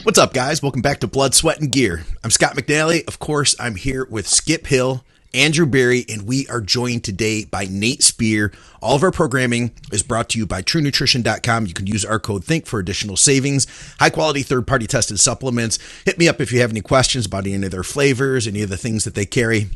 What's up, guys? Welcome back to Blood, Sweat, and Gear. I'm Scott McNally. Of course, I'm here with Skip Hill, Andrew Berry, and we are joined today by Nate Spear. All of our programming is brought to you by TrueNutrition.com. You can use our code THINK for additional savings. High-quality, third-party tested supplements. Hit me up if you have any questions about any of their flavors, any of the things that they carry.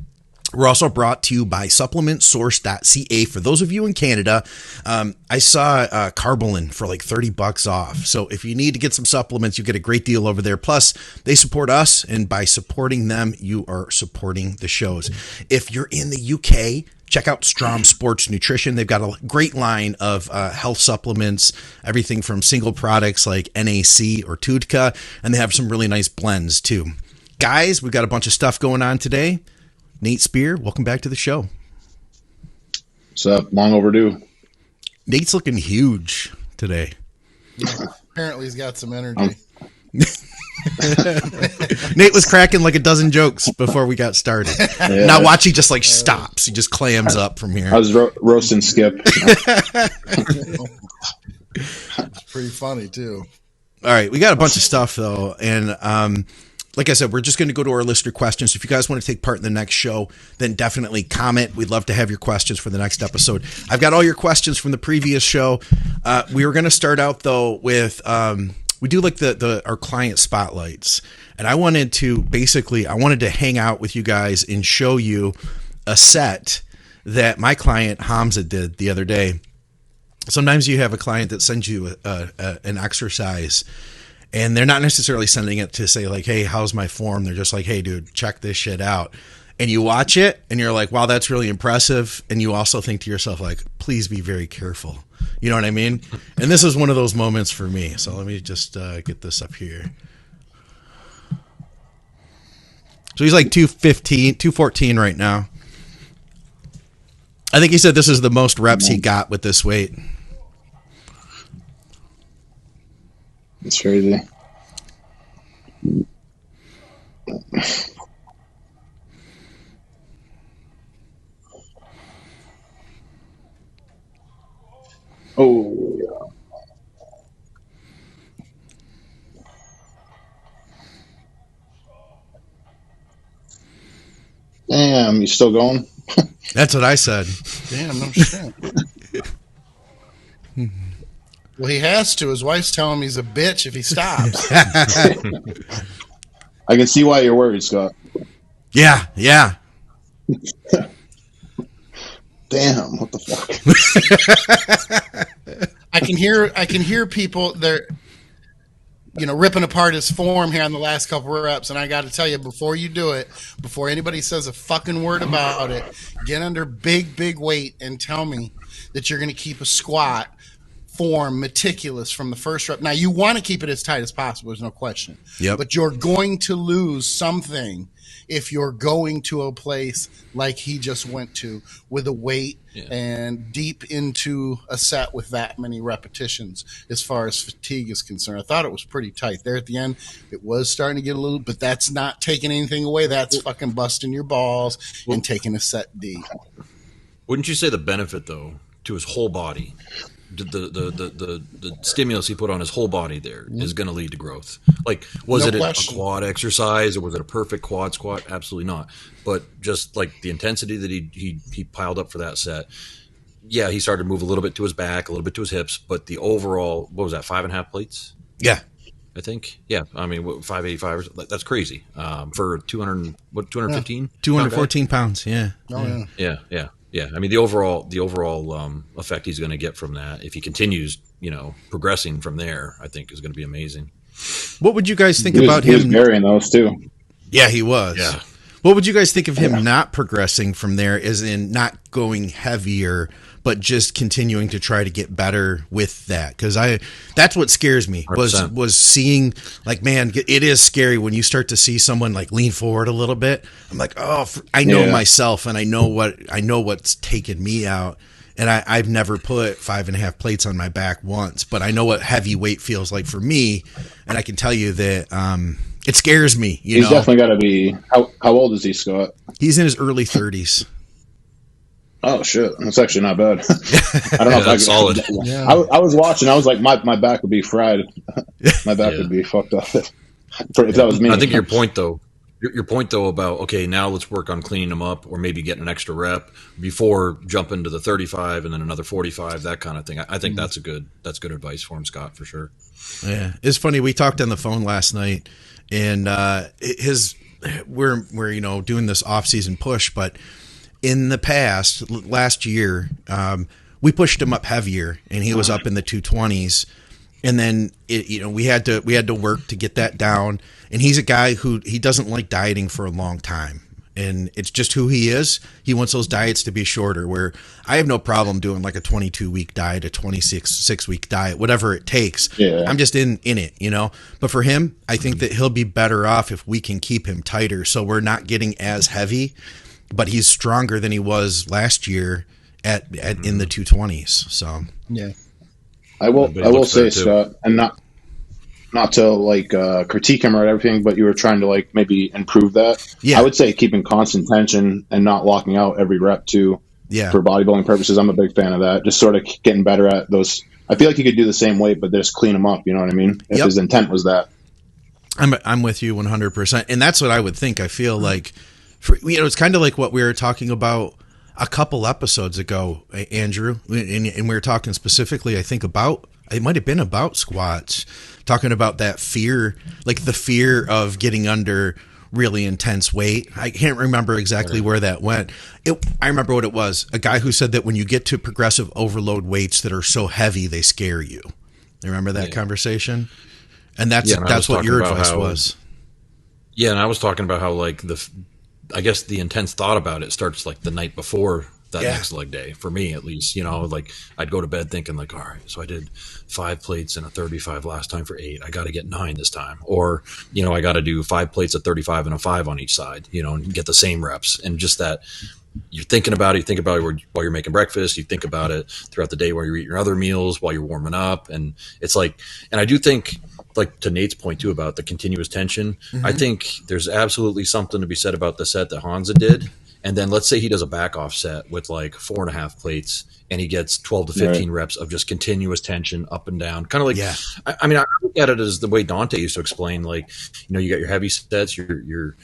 We're also brought to you by supplementsource.ca. For those of you in Canada, I saw Carbolin for like $30 off. So if you need to get some supplements, you get a great deal over there. Plus, they support us, and by supporting them, you are supporting the shows. If you're in the UK, check out STROM Sports Nutrition. They've got a great line of health supplements, everything from single products like NAC or TUDCA, and they have some really nice blends too. Guys, we've got a bunch of stuff going on today. Nate Spear, welcome back to the show. What's up? Long overdue. Nate's looking huge today. Yeah, apparently he's got some energy. Nate was cracking like a dozen jokes before we got started. Yeah. Now watch, he just like stops. He just clams up from here. I was roasting Skip. It's pretty funny too. All right, we got a bunch of stuff though, and like I said, we're just going to go to our listener questions. If you guys want to take part in the next show, then definitely comment. We'd love to have your questions for the next episode. I've got all your questions from the previous show. We were going to start out though with we do like our client spotlights, and I wanted to hang out with you guys and show you a set that my client Hamza did the other day. Sometimes you have a client that sends you an exercise, and they're not necessarily sending it to say like, hey, how's my form? They're just like, hey, dude, check this shit out. And you watch it and you're like, wow, that's really impressive. And you also think to yourself, like, please be very careful. You know what I mean? And this is one of those moments for me. So let me just get this up here. So he's like 214 right now. I think he said this is the most reps he got with this weight. It's crazy. Oh, yeah. Damn, you still going? That's what I said. Damn, no shit. Well, he has to. His wife's telling him he's a bitch if he stops. I can see why you're worried, Scott. Yeah. Damn, what the fuck? I can hear people they're ripping apart his form here on the last couple of reps, and I got to tell you, before you do it, before anybody says a fucking word about it, get under big weight and tell me that you're going to keep a squat form meticulous from the first rep. Now, you want to keep it as tight as possible, there's no question. Yep. But you're going to lose something if you're going to a place like he just went to with a weight and deep into a set with that many repetitions as far as fatigue is concerned. I thought it was pretty tight there at the end. It was starting to get a little, but that's not taking anything away. That's fucking busting your balls and taking a set deep. Wouldn't you say the benefit, though, to his whole body, the stimulus he put on his whole body there is going to lead to growth? Like, was it a quad exercise or was it a perfect quad squat? Absolutely not. But just like the intensity that he piled up for that set, yeah, he started to move a little bit to his back, a little bit to his hips, but the overall, what was that, 5.5 plates? Yeah. I think. Yeah. I mean, 585, that's crazy. For 215? 214 pounds, yeah. Oh, yeah. Yeah, I mean the overall effect he's going to get from that, if he continues, progressing from there, I think is going to be amazing. What would you guys think about him? He was burying those too. Yeah, he was. Yeah. What would you guys think of him not progressing from there, as in not going heavier, but just continuing to try to get better with that? Because that's what scares me was seeing, like, man, it is scary when you start to see someone like lean forward a little bit. I'm like, oh, I know myself, and I know what's taken me out. And I've never put 5.5 plates on my back once, but I know what heavy weight feels like for me, and I can tell you that it scares me. He's definitely got to be. How old is he, Scott? He's in his early 30s. Oh shit, that's actually not bad. I don't know if I could. Solid. Yeah. I was watching. I was like, my back would be fried. My back would be fucked up. if that was me. I think your point though about, okay, now let's work on cleaning them up, or maybe getting an extra rep before jumping to the 35 and then another 45, that kind of thing. I think that's good advice for him, Scott, for sure. Yeah, it's funny. We talked on the phone last night, and we're doing this off-season push, but in the past, last year, we pushed him up heavier, and he was up in the 220s. And then we had to work to get that down. And he's a guy who he doesn't like dieting for a long time. And it's just who he is. He wants those diets to be shorter, where I have no problem doing like a 22-week diet, a 26-week diet, whatever it takes. Yeah. I'm just in it, But for him, I think that he'll be better off if we can keep him tighter, so we're not getting as heavy, but he's stronger than he was last year at in the 220s. So yeah. I will say, Scott, and not to like critique him or everything, but you were trying to like maybe improve that. Yeah. I would say keeping constant tension and not locking out every rep too. Yeah. For bodybuilding purposes, I'm a big fan of that. Just sort of getting better at those. I feel like you could do the same weight, but just clean them up. You know what I mean? If his intent was that. I'm with you 100%, and that's what I would think. I feel like, it's kind of like what we were talking about a couple episodes ago, Andrew, and we were talking specifically, I think, it might have been about squats, talking about that fear, like the fear of getting under really intense weight. I can't remember exactly where that went. I remember what it was. A guy who said that when you get to progressive overload weights that are so heavy, they scare you. You remember that conversation? And that's what your advice was. Yeah, and I was talking about how like I guess the intense thought about it starts like the night before that next leg day, for me at least. Like I'd go to bed thinking like, all right, so I did 5 plates and a 35 last time for 8. I got to get 9 this time. Or, I got to do 5 plates at 35 and a 5 on each side, and get the same reps. And just that you're thinking about it. You think about it while you're making breakfast. You think about it throughout the day while you're eating your other meals, while you're warming up. And it's like, and I do think, like to Nate's point too about the continuous tension, I think there's absolutely something to be said about the set that Hansa did. And then let's say he does a back off set with like 4.5 plates and he gets 12 to 15 reps of just continuous tension up and down. Kind of like, I mean, I look at it as the way Dante used to explain, like, you got your heavy sets, your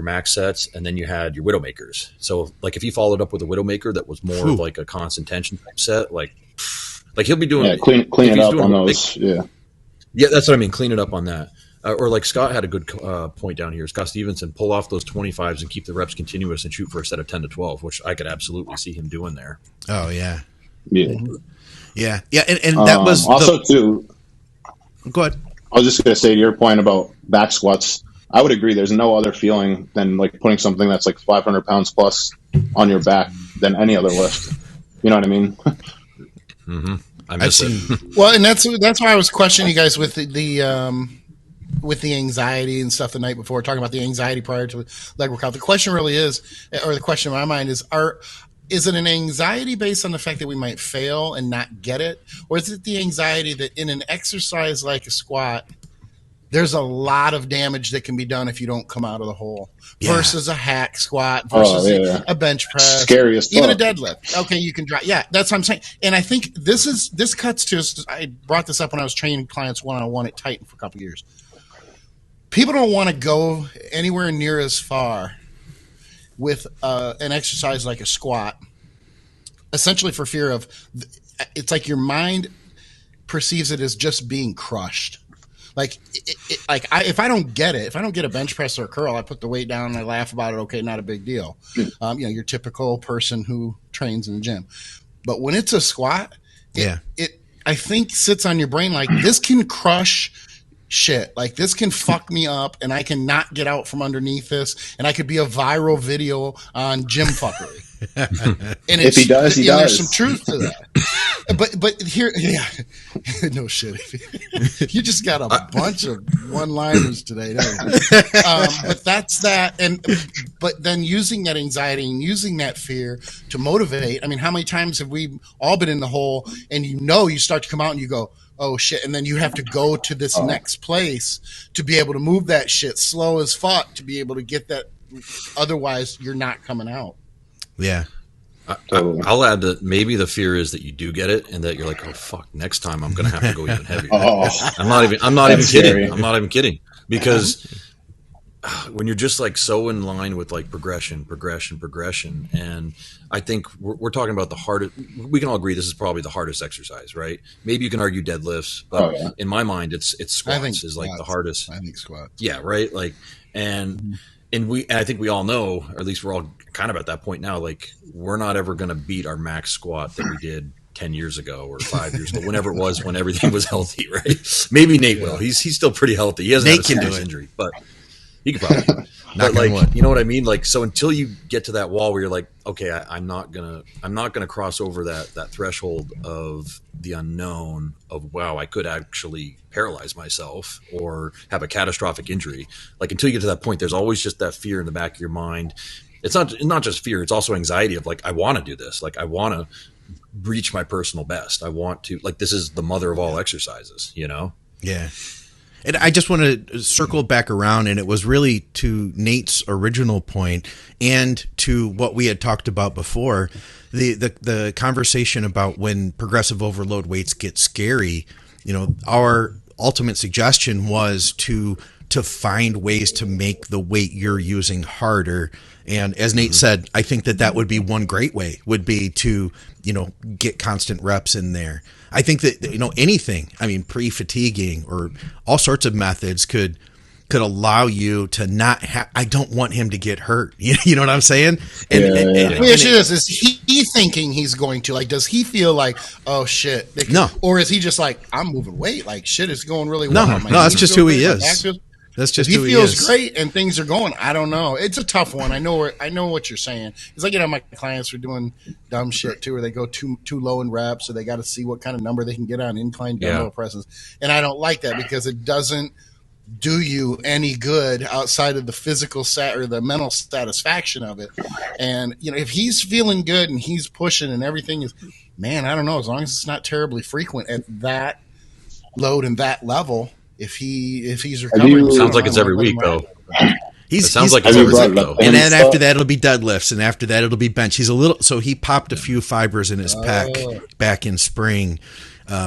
max sets, and then you had your Widowmakers. So like if he followed up with a Widowmaker that was more of like a constant tension type set, like he'll be doing clean it up on those. Yeah, that's what I mean. Clean it up on that. Or like Scott had a good point down here. Scott Stevenson, pull off those 25s and keep the reps continuous and shoot for a set of 10 to 12, which I could absolutely see him doing there. Oh, yeah. Yeah. Yeah. Yeah. And that was also too. Go ahead. I was just going to say to your point about back squats, I would agree. There's no other feeling than like putting something that's like 500 pounds plus on your back than any other lift. You know what I mean? Mm-hmm. I miss it. Well, and that's why I was questioning you guys with the anxiety and stuff the night before, talking about the anxiety prior to leg workout. The question really is, or the question in my mind is it an anxiety based on the fact that we might fail and not get it? Or is it the anxiety that in an exercise like a squat, there's a lot of damage that can be done if you don't come out of the hole versus a hack squat versus a bench press, scariest even a deadlift. Okay, you can drop. Yeah, that's what I'm saying. And I think this cuts to. I brought this up when I was training clients one-on-one at Titan for a couple of years. People don't want to go anywhere near as far with an exercise like a squat, essentially for fear of. It's like your mind perceives it as just being crushed. Like, if I don't get it, if I don't get a bench press or a curl, I put the weight down and I laugh about it. Okay, not a big deal. Your typical person who trains in the gym. But when it's a squat, it I think sits on your brain like this can crush shit. Like this can fuck me up, and I cannot get out from underneath this, and I could be a viral video on gym fuckery. And if he does, he does. There's some truth to that. But here, no shit. You just got a bunch of one-liners today, don't you? But that's that. But then using that anxiety and using that fear to motivate. I mean, how many times have we all been in the hole and you start to come out and you go, oh shit, and then you have to go to this next place to be able to move that shit slow as fuck to be able to get that. Otherwise, you're not coming out. Yeah. I'll add that maybe the fear is that you do get it and that you're like, oh fuck, next time I'm going to have to go even heavier. I'm not even kidding. I'm not even kidding. because when you're just like so in line with like progression, and I think we're talking about the hardest. We can all agree this is probably the hardest exercise, right? Maybe you can argue deadlifts, but in my mind, it's squats is like the hardest. I think squats. Yeah, right. Like, and I think we all know, or at least we're all kind of at that point now. Like, we're not ever going to beat our max squat that we did 10 years ago or 5 years ago, whenever it was, when everything was healthy, right? Maybe Nate will. He's still pretty healthy. He hasn't had a serious injury, but. He could probably do it. But like, you know what I mean? Like, so until you get to that wall where you're like, okay, I'm not gonna cross over that threshold of the unknown of, wow, I could actually paralyze myself or have a catastrophic injury. Like, until you get to that point, there's always just that fear in the back of your mind. It's not just fear. It's also anxiety of like, I want to do this. Like, I want to reach my personal best. I want to, like, this is the mother of all exercises, you know? Yeah. And I just want to circle back around, and it was really to Nate's original point and to what we had talked about before, the conversation about when progressive overload weights get scary. You know, our ultimate suggestion was to find ways to make the weight you're using harder. And as Nate said, I think that would be one great way, would be to, you know, get constant reps in there. I think that, you know, anything, I mean, pre-fatiguing or all sorts of methods could allow you to not have, I don't want him to get hurt. You know what I'm saying? Is he thinking he's going to, like, does he feel like, oh shit? No. Or is he just like, I'm moving weight, like shit is going really well. No, that's just who he is. That's just who he is. He feels great and things are going. I don't know. It's a tough one. I know what you're saying. It's like, you know, my clients are doing dumb shit too, where they go too low in reps, so they got to see what kind of number they can get on incline dumbbell presses. And I don't like that because it doesn't do you any good outside of the physical or the mental satisfaction of it. And, you know, if he's feeling good and he's pushing and everything is, man, I don't know, as long as it's not terribly frequent at that load and that level. If he's recovering, sounds like it's every week though. It sounds like it's every week though. And then after that, it'll be deadlifts, and after that, it'll be bench. He popped a few fibers in his pec back in spring,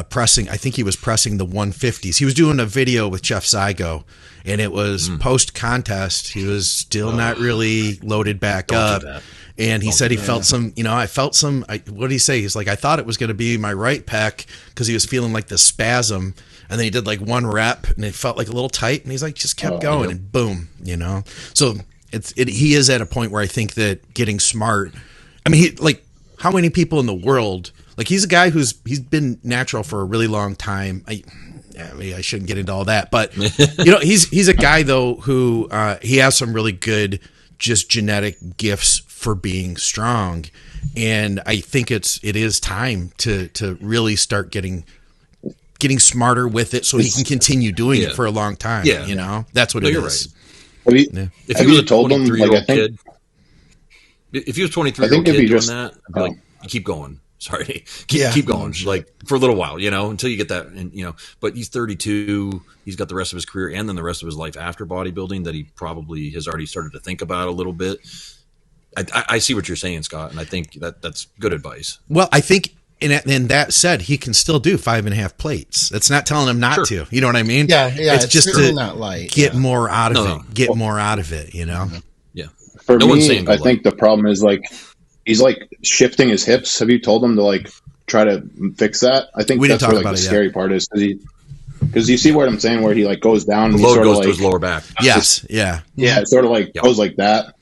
pressing. I think he was pressing the 150s. He was doing a video with Jeff Zygo, and it was post contest. He was still not really loaded back up. And he said he felt some, you know, what did he say? He's like, I thought it was going to be my right pec because he was feeling like the spasm. And then he did like one rep and it felt like a little tight. And he's like, just kept going and boom, you know? So he is at a point where I think that getting smart, I mean, how many people in the world, like he's a guy he's been natural for a really long time. I shouldn't get into all that, but you know, he's a guy though, who, he has some really good, just genetic gifts for being strong. And I think it is time to really start getting smarter with it so he can continue doing it for a long time. Yeah. You know, that's what it is. Right. If he was a 23-year-old kid, if he was 23-year-old kid doing that, I'd be like, keep going. Sorry. Keep going. Like for a little while, you know, until you get that, and you know, but he's 32, he's got the rest of his career and then the rest of his life after bodybuilding that he probably has already started to think about a little bit. I see what you're saying, Scott, and I think that's good advice. Well, I think, and that said, he can still do 5.5 plates. That's not telling him not to. You know what I mean? Yeah. It's just to not get more out of it. Get more out of it. You know? Yeah. For me, I think the problem is like he's like shifting his hips. Have you told him to like try to fix that? I think that's where like the scary part is because you see what I'm saying, where he like goes down. The load goes to his lower back. Yes. Yeah. It sort of like goes like that.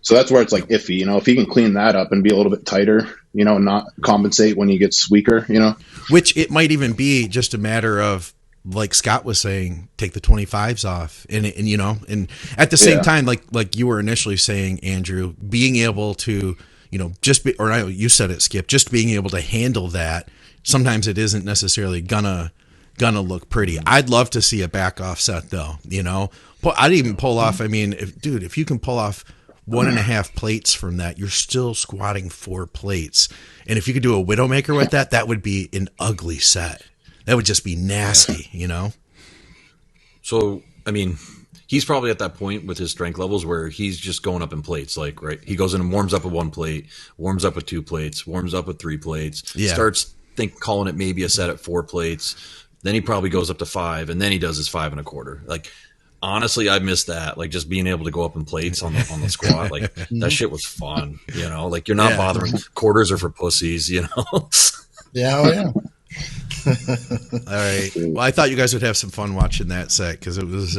So that's where it's like iffy, you know, if he can clean that up and be a little bit tighter, you know, and not compensate when he gets weaker, you know. Which it might even be just a matter of, like Scott was saying, take the 25s off. And you know, and at the same time, like you were initially saying, Andrew, being able to, you know, you said it, Skip, just being able to handle that. Sometimes it isn't necessarily gonna look pretty. I'd love to see a back off set though, you know. I'd even pull off, I mean, if you can pull off 1.5 plates from that, you're still squatting 4 plates. And if you could do a Widowmaker with that would be an ugly set. That would just be nasty, you know? So, I mean, he's probably at that point with his strength levels where he's just going up in plates. Like, right, he goes in and warms up with 1 plate, warms up with 2 plates, warms up with 3 plates, starts calling it maybe a set at 4 plates. Then he probably goes up to 5, and then he does his 5 1/4. Like, honestly, I miss that. Like just being able to go up in plates on the squat. Like that shit was fun. You know, like you're not bothering. Quarters are for pussies. You know. Yeah. Oh, yeah. All right. Well, I thought you guys would have some fun watching that set because it was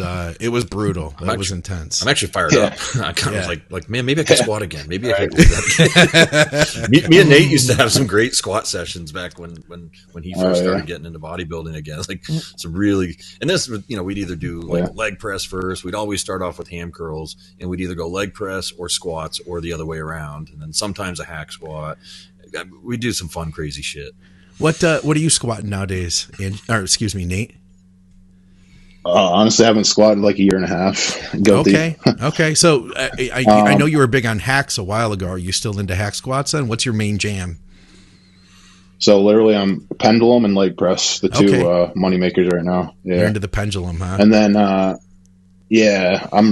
brutal. It was intense. I'm actually fired up. I kind of like, man, maybe I could squat again. Maybe I could do that again. me and Nate used to have some great squat sessions back when he first started getting into bodybuilding again. It's like some really, and this, you know, we'd either do like leg press first. We'd always start off with ham curls, and we'd either go leg press or squats or the other way around, and then sometimes a hack squat. We do some fun, crazy shit. What are you squatting nowadays? Excuse me, Nate. Honestly, I haven't squatted like a year and a half. Guilty. Okay. So I know you were big on hacks a while ago. Are you still into hack squats then? What's your main jam? So literally, I'm pendulum and leg press, the two money makers right now. Yeah. You're into the pendulum, huh? And then, I'm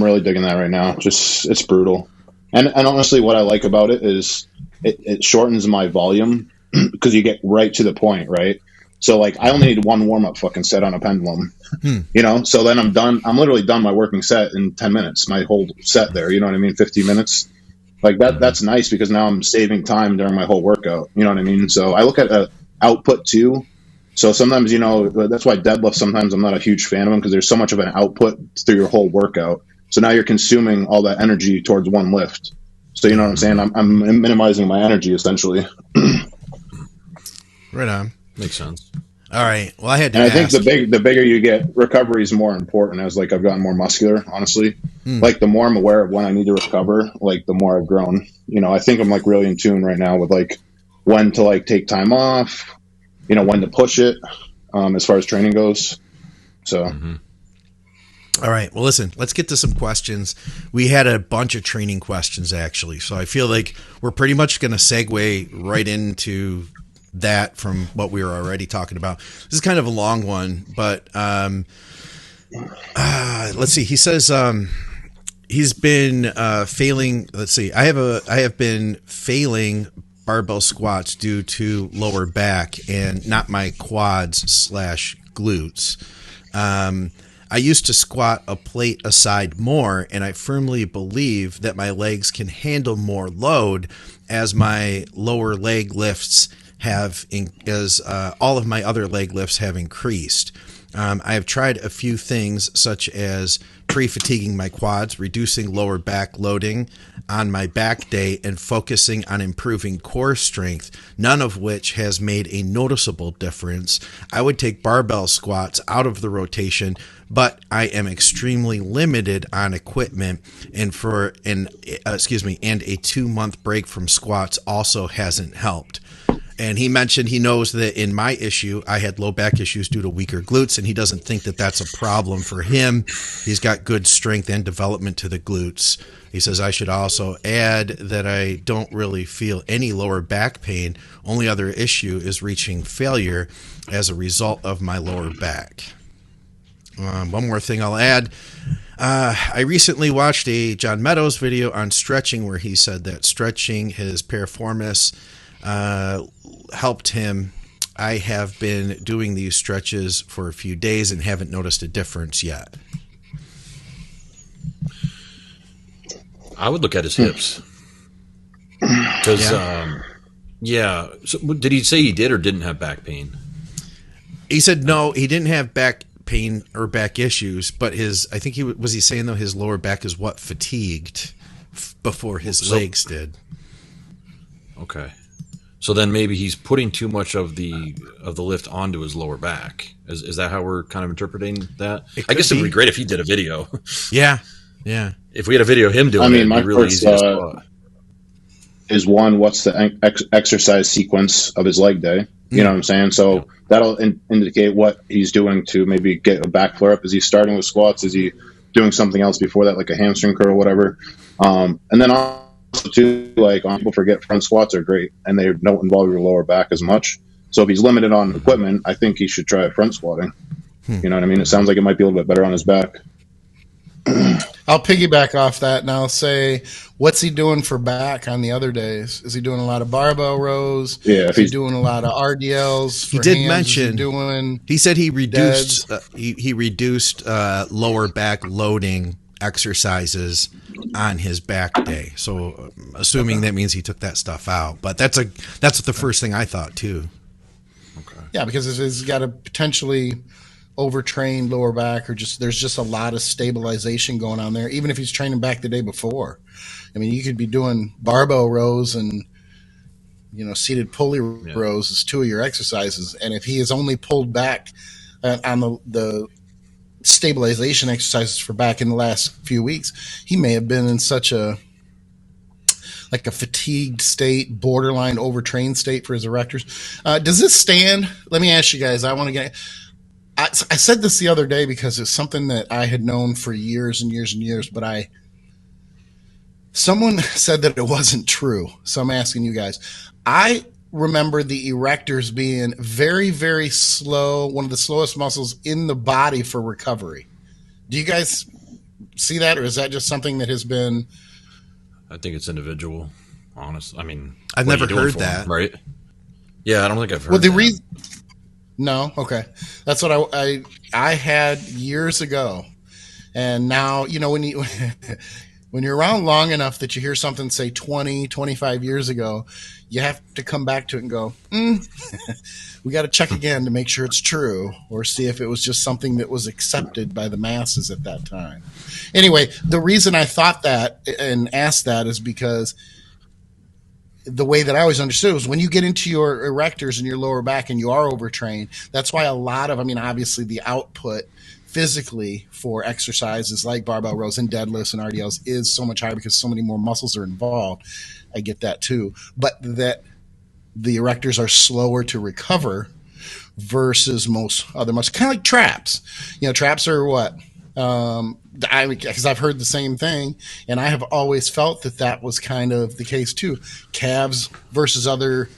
really digging that right now. Just it's brutal. And honestly, what I like about it is it shortens my volume. Because you get right to the point, right? So like I only need one warm up fucking set on a pendulum, you know. So then I'm done. I'm literally done my working set in 10 minutes. My whole set there, you know what I mean? 15 minutes, like that. That's nice because now I'm saving time during my whole workout. You know what I mean? So I look at output too. So sometimes, you know, that's why deadlift. Sometimes I'm not a huge fan of them because there's so much of an output through your whole workout. So now you're consuming all that energy towards one lift. So you know what I'm saying? I'm minimizing my energy essentially. Right on. Makes sense. All right. Well, I had to and I think the bigger you get, recovery is more important as like I've gotten more muscular, honestly. Like the more I'm aware of when I need to recover, like the more I've grown. You know, I think I'm like really in tune right now with like when to like take time off, you know, when to push it as far as training goes. So All right. Well, listen, let's get to some questions. We had a bunch of training questions actually. So I feel like we're pretty much going to segue right into that from what we were already talking about. This is kind of a long one, but let's see. He says he's been failing. Let's see. I have been failing barbell squats due to lower back and not my quads / glutes. I used to squat a plate aside more, and I firmly believe that my legs can handle more load as my lower leg lifts all of my other leg lifts have increased. I have tried a few things such as pre-fatiguing my quads, reducing lower back loading on my back day, and focusing on improving core strength, none of which has made a noticeable difference. I would take barbell squats out of the rotation, but I am extremely limited on equipment, and a 2-month break from squats also hasn't helped. And he mentioned he knows that in my issue, I had low back issues due to weaker glutes, and he doesn't think that that's a problem for him. He's got good strength and development to the glutes. He says, I should also add that I don't really feel any lower back pain. Only other issue is reaching failure as a result of my lower back. One more thing I'll add. I recently watched a John Meadows video on stretching where he said that stretching his piriformis helped him. I have been doing these stretches for a few days and haven't noticed a difference yet. I would look at his hips. Because, So did he say he did or didn't have back pain? He said no, he didn't have back pain or back issues, but was he saying though his lower back is what fatigued before his legs did. Okay. So then maybe he's putting too much of the lift onto his lower back. Is that how we're kind of interpreting that? I guess it would be great if he did a video. Yeah. If we had a video of him doing it, it'd be really easy to spot. Is one, what's the exercise sequence of his leg day? You know what I'm saying? So that'll indicate what he's doing to maybe get a back flare up. Is he starting with squats? Is he doing something else before that, like a hamstring curl or whatever? And then also too, like people forget front squats are great and they don't involve your lower back as much. So if he's limited on equipment, I think he should try front squatting. You know what I mean? It sounds like it might be a little bit better on his back. I'll piggyback off that and I'll say, what's he doing for back on the other days? Is he doing a lot of barbell rows? Yeah, is he doing a lot of RDLs? He did mention. He said he reduced. He reduced lower back loading exercises on his back day. So, assuming that means he took that stuff out. But that's the first thing I thought too. Okay. Yeah, because he's got a potentially overtrained lower back, or there's just a lot of stabilization going on there, even if he's training back the day before. I mean, you could be doing barbell rows and seated pulley rows as 2 of your exercises, and if he has only pulled back on the stabilization exercises for back in the last few weeks, he may have been in such a fatigued state, borderline overtrained state for his erectors. Does this stand? Let me ask you guys. I said this the other day because it's something that I had known for years and years and years, but someone said that it wasn't true. So I'm asking you guys. I remember the erectors being very, very slow, one of the slowest muscles in the body for recovery. Do you guys see that, or is that just something that has been? I think it's individual, honest. I mean, I've never heard that. Right? Yeah, I don't think I've heard that. No, okay. That's what I had years ago, and now when you're around long enough that you hear something say 20, 25 years ago, you have to come back to it and go, we got to check again to make sure it's true, or see if it was just something that was accepted by the masses at that time. Anyway, the reason I thought that and asked that is because the way that I always understood was when you get into your erectors and your lower back and you are overtrained, that's why obviously the output physically for exercises like barbell rows and deadlifts and RDLs is so much higher because so many more muscles are involved. I get that too. But that the erectors are slower to recover versus most other muscles. Kind of like traps. Traps are what? Because I've heard the same thing, and I have always felt that was kind of the case too. Calves versus other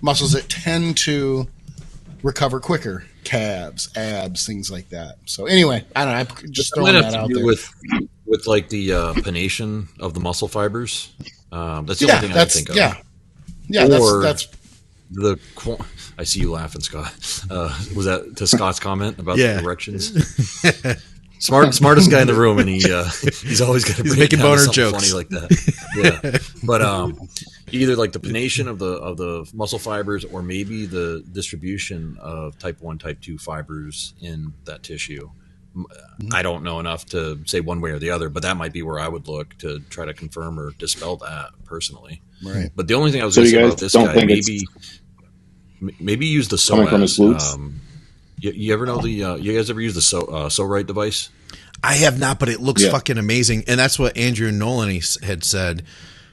muscles that tend to recover quicker. Calves, abs, things like that. So anyway, I don't know. I'm just throwing that out there. With like the pennation of the muscle fibers. That's the only thing I can think of. Yeah, that's the. I see you laughing, Scott. Was that to Scott's comment about the erections? Smartest guy in the room, and he's always going to making boner jokes funny like that. Yeah, but either like the pennation of the muscle fibers, or maybe the distribution of type 1, type 2 fibers in that tissue. I don't know enough to say one way or the other, but that might be where I would look to try to confirm or dispel that personally. Right. But the only thing I was going to say about this guy, maybe use the SOAS. You ever know you guys ever use the SoRite device? I have not, but it looks fucking amazing, and that's what Andrew Nolan had said.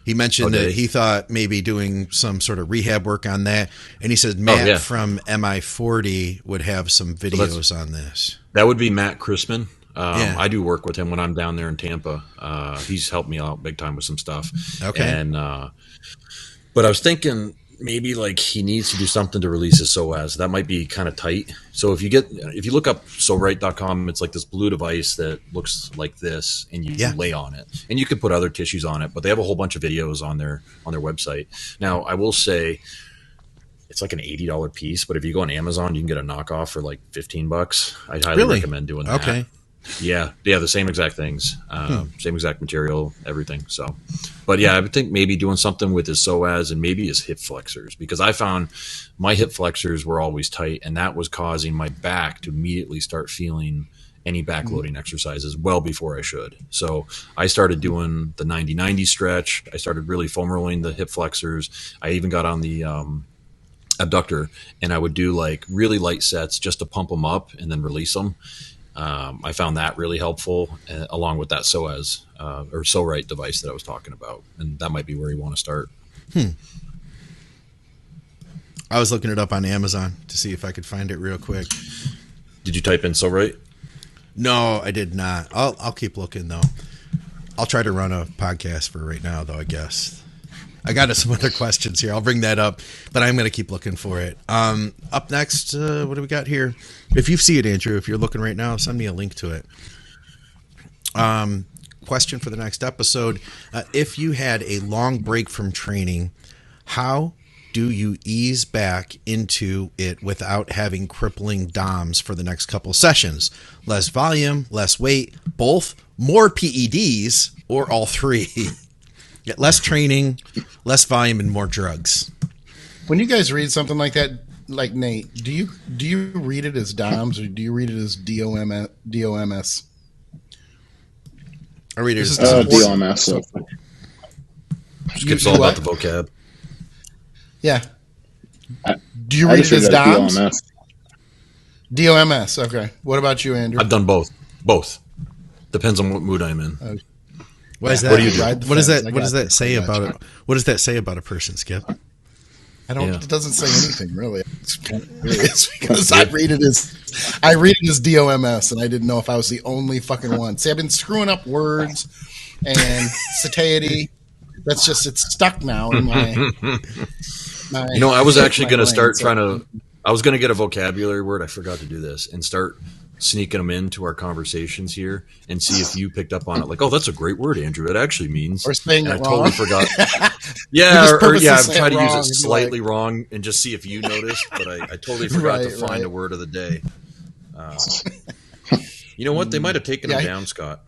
He mentioned that he thought maybe doing some sort of rehab work on that, and he said Matt from MI40 would have some videos on this. That would be Matt Chrisman. I do work with him when I'm down there in Tampa. He's helped me out big time with some stuff. Okay, and but I was thinking, maybe like he needs to do something to release his psoas. That might be kind of tight. So if you look up SoRite.com, it's like this blue device that looks like this, and you lay on it, and you can put other tissues on it. But they have a whole bunch of videos on their website. Now I will say it's like an $80 piece, but if you go on Amazon, you can get a knockoff for like $15. I highly recommend doing that. Okay. Yeah, the same exact things, same exact material, everything. So, but I would think maybe doing something with his psoas and maybe his hip flexors, because I found my hip flexors were always tight, and that was causing my back to immediately start feeling any backloading exercises well before I should. So I started doing the 90-90 stretch. I started really foam rolling the hip flexors. I even got on the abductor, and I would do like really light sets just to pump them up and then release them. I found that really helpful, along with that SOAS or SoRite device that I was talking about, and that might be where you want to start. I was looking it up on Amazon to see if I could find it real quick. Did you type in SoRite? No, I did not. I'll keep looking though. I'll try to run a podcast for right now, though. I guess I got some other questions here. I'll bring that up, but I'm going to keep looking for it. Up next, what do we got here? If you see it, Andrew, if you're looking right now, send me a link to it. Question for the next episode. If you had a long break from training, how do you ease back into it without having crippling DOMs for the next couple sessions? Less volume, less weight, both, more PEDs, or all three? Get less training, less volume, and more drugs. When you guys read something like that, like Nate, do you read it as DOMs or do you read it as DOMS? I read it as DOMS. So. Skip's all about the vocab. Yeah. Do you read it as DOMs? DOMS. Okay. What about you, Andrew? I've done both. Both. Depends on what mood I'm in. What is that? What do you do? What does that? What does that say about it? What does that say about a person, Skip? I don't. Yeah. It doesn't say anything really. It's kind of curious because I read it as DOMS, and I didn't know if I was the only fucking one. See, I've been screwing up words and satiety. That's just it's stuck now in my. You know, I was actually going to start trying to. I was going to get a vocabulary word. I forgot to do this and start sneaking them into our conversations here and see if you picked up on it. Like, oh, that's a great word, Andrew. It actually means. Or saying it I wrong. Totally forgot. Yeah, I've tried to use it slightly wrong and just see if you noticed. But I totally forgot to find a word of the day. You know what? They might have taken them down, Scott.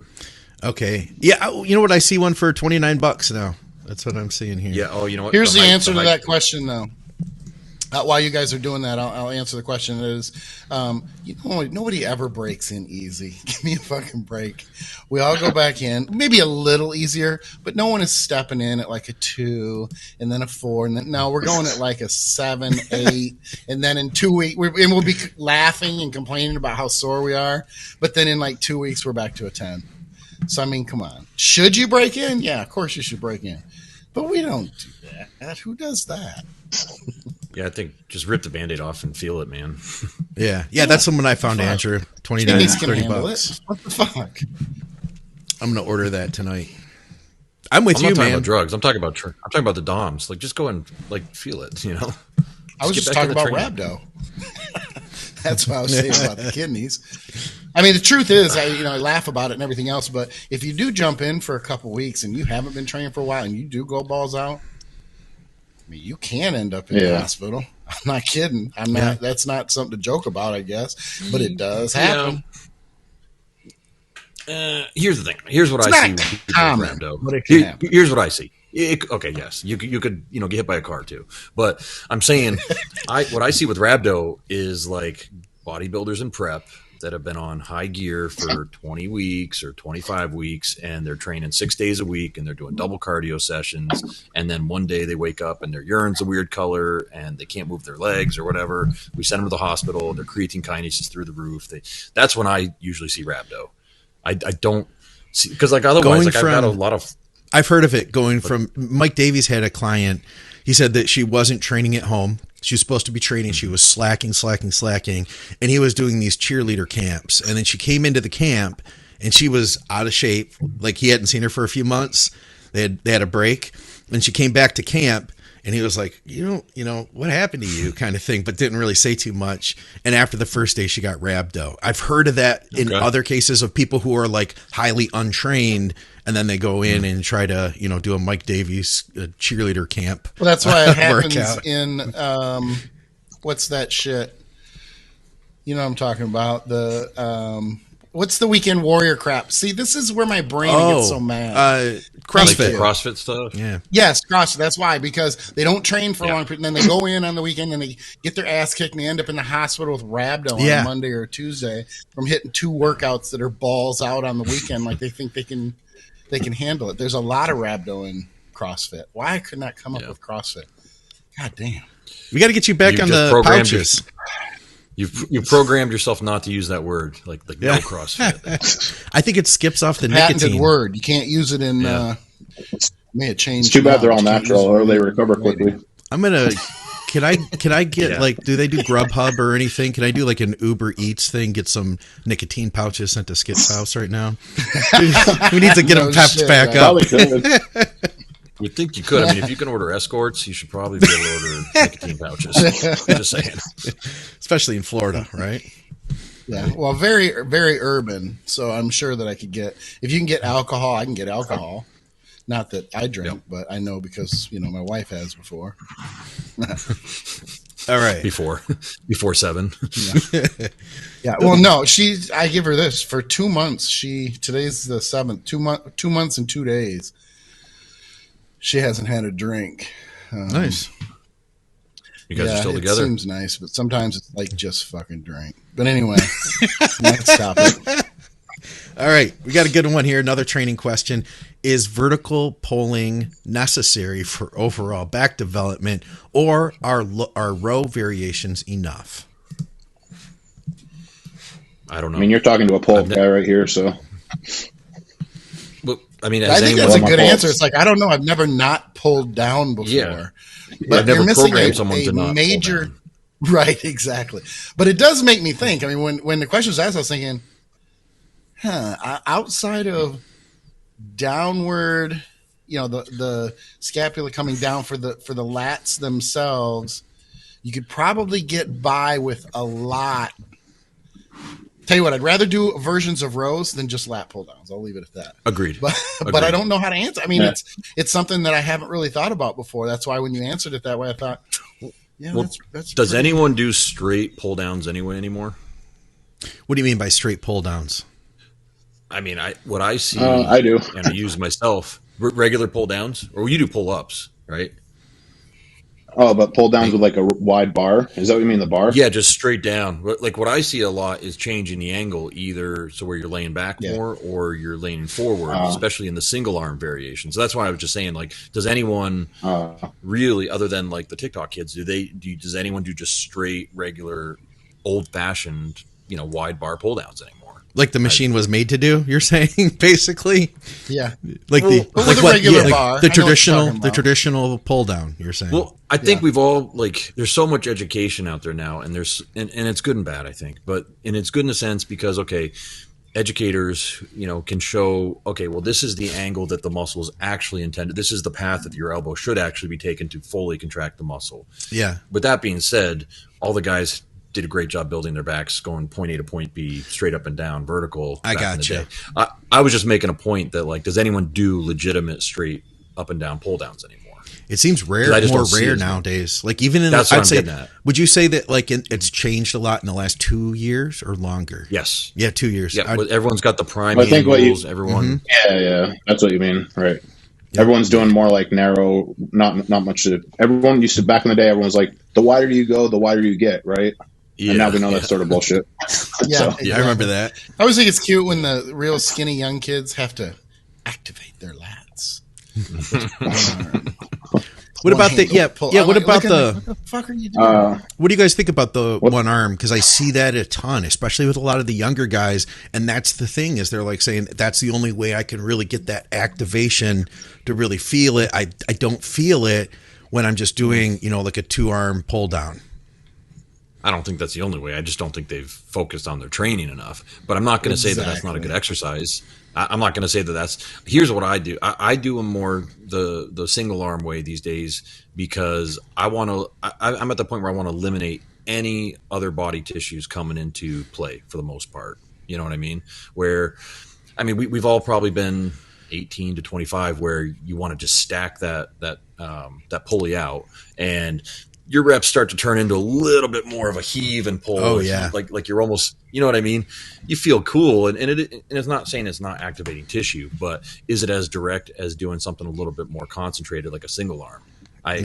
Okay. Yeah. You know what? I see one for $29 now. That's what I'm seeing here. Yeah. Oh, you know what? Here's the answer to that question, though. While you guys are doing that, I'll answer the question. It is, nobody ever breaks in easy. Give me a fucking break. We all go back in, maybe a little easier, but no one is stepping in at like a 2 and then a 4. And then, no, we're going at like a 7, 8. And then in 2 weeks, we'll be laughing and complaining about how sore we are. But then in like 2 weeks, we're back to a 10. So, I mean, come on. Should you break in? Yeah, of course you should break in. But we don't do that. Who does that? Yeah, I think just rip the Band-Aid off and feel it, man. Yeah, that's the one I found, Andrew. $29, $30. What the fuck? I'm gonna order that tonight. I'm with you, man. I'm not talking about drugs. I'm talking about the DOMs. Like, just go and like feel it. You know. I was just talking about rhabdo. That's what I was saying about the kidneys. I mean, the truth is, I laugh about it and everything else, but if you do jump in for a couple weeks and you haven't been training for a while and you do go balls out, I mean, you can end up in the hospital. I'm not kidding. I'm not. That's not something to joke about, I guess, but it does happen. Here's the thing. Here's what I see with rhabdo. Here's what I see. Okay, yes, you could get hit by a car too, but I'm saying what I see with rhabdo is like bodybuilders in prep that have been on high gear for 20 weeks or 25 weeks, and they're training 6 days a week, and they're doing double cardio sessions, and then one day they wake up and their urine's a weird color, and they can't move their legs or whatever. We send them to the hospital. Their creatine kinase is through the roof. That's when I usually see rhabdo. I don't see, because like otherwise, I've got a lot of. I've heard of it going from Mike Davies had a client. He said that she wasn't training at home. She was supposed to be training. She was slacking. And he was doing these cheerleader camps. And then she came into the camp and she was out of shape. Like he hadn't seen her for a few months. They had a break. And she came back to camp and he was like, you know, what happened to you kind of thing, but didn't really say too much. And after the first day, she got rhabdo. I've heard of that in other cases of people who are like highly untrained. And then they go in and try to, do a Mike Davies cheerleader camp. Well, that's why it happens in, what's that shit? You know what I'm talking about? What's the Weekend Warrior crap? See, this is where my brain gets so mad. CrossFit. Like CrossFit stuff? Yeah. Yes, CrossFit. That's why, because they don't train for a long period, and then they go in on the weekend and they get their ass kicked and they end up in the hospital with rhabdo on Monday or Tuesday from hitting 2 workouts that are balls out on the weekend like they think they can handle it. There's a lot of rhabdo in CrossFit. Why I could not come up with CrossFit? God damn. We got to get you back on the pouches. You've programmed yourself not to use that word, like no CrossFit. I think it skips off the patented nicotine word. You can't use it in. May have changed. It's too bad they're all natural, or they recover quickly. I'm gonna. Can I get like? Do they do Grubhub or anything? Can I do like an Uber Eats thing? Get some nicotine pouches sent to Skip's house right now. We need to get them pepped back up. You think you could? I mean, if you can order escorts, you should probably be able to order nicotine pouches. Just saying. Especially in Florida, right? Yeah, well, very, very urban. So I'm sure that I could get, if you can get alcohol, I can get alcohol. Not that I drink, but I know because, my wife has before. All right. Before 7. Yeah. Yeah. Well, no, I give her this for 2 months. Today's the 7th, 2 months and 2 days. She hasn't had a drink. Nice. You guys are still together? It seems nice, but sometimes it's like just fucking drink. But anyway, next topic. All right, we got a good one here. Another training question. Is vertical pulling necessary for overall back development, or are row variations enough? I don't know. I mean, you're talking to a pole guy right here, so. Well, I think that's a good answer. It's like, I don't know. I've never not pulled down before. Yeah. But you're missing a major. Right, exactly. But it does make me think. I mean, when the question was asked, I was thinking, outside of downward, the scapula coming down for the lats themselves, you could probably get by with a lot. Tell you what, I'd rather do versions of rows than just lat pull downs. I'll leave it at that. Agreed. But I don't know how to answer. I mean, it's something that I haven't really thought about before. That's why when you answered it that way, I thought, that's does anyone do straight pull downs anymore? What do you mean by straight pull downs? I mean, what I see, I do, and I use myself, regular pull downs, or you do pull ups, right? Oh, but pull downs with like a wide bar? Is that what you mean, the bar? Yeah, just straight down. Like what I see a lot is changing the angle, either so where you're laying back more or you're laying forward, especially in the single arm variation. So that's why I was just saying, like, does anyone really, other than like the TikTok kids, does anyone do just straight, regular, old fashioned, wide bar pull downs anymore? Like the machine was made to do, you're saying, basically? Yeah. Like the regular bar. The traditional pull down, you're saying. Well, I think we've all, there's so much education out there now, and and it's good and bad, I think. And it's good in a sense because, educators, can show, well, this is the angle that the muscle is actually intended. This is the path that your elbow should actually be taken to fully contract the muscle. Yeah. With that being said, all the guys did a great job building their backs, going point A to point B, straight up and down, vertical. I gotcha. I was just making a point that, does anyone do legitimate straight up and down pull downs anymore? It seems more rare nowadays. Like even in, I'd say, would you say that it's changed a lot in the last 2 years or longer? Yes. Yeah, 2 years. Yeah, everyone's got the prime angles. Everyone. Mm-hmm. Yeah, that's what you mean, right? Yep. Everyone's doing more like narrow, not much. Everyone used to, back in the day, everyone's like, the wider you go, the wider you get, right? Yeah, and now we know that's sort of bullshit. Yeah, I remember that. I always think it's cute when the real skinny young kids have to activate their lats. What about what the fuck are you doing? What do you guys think about the one arm? Because I see that a ton, especially with a lot of the younger guys. And that's the thing, is they're like saying that's the only way I can really get that activation to really feel it. I don't feel it when I'm just doing, like a 2-arm pull down. I don't think that's the only way. I just don't think they've focused on their training enough. But I'm not going to say that that's not a good exercise. I'm not going to say that that's – here's what I do. I do a more the single arm way these days because I want to – I'm at the point where I want to eliminate any other body tissues coming into play for the most part. You know what I mean? Where – I mean, we've all probably been 18 to 25 where you want to just stack that pulley out, and your reps start to turn into a little bit more of a heave and pull. Oh yeah, like you're almost, you know what I mean? You feel cool, and it's not saying it's not activating tissue, but is it as direct as doing something a little bit more concentrated, like a single arm? I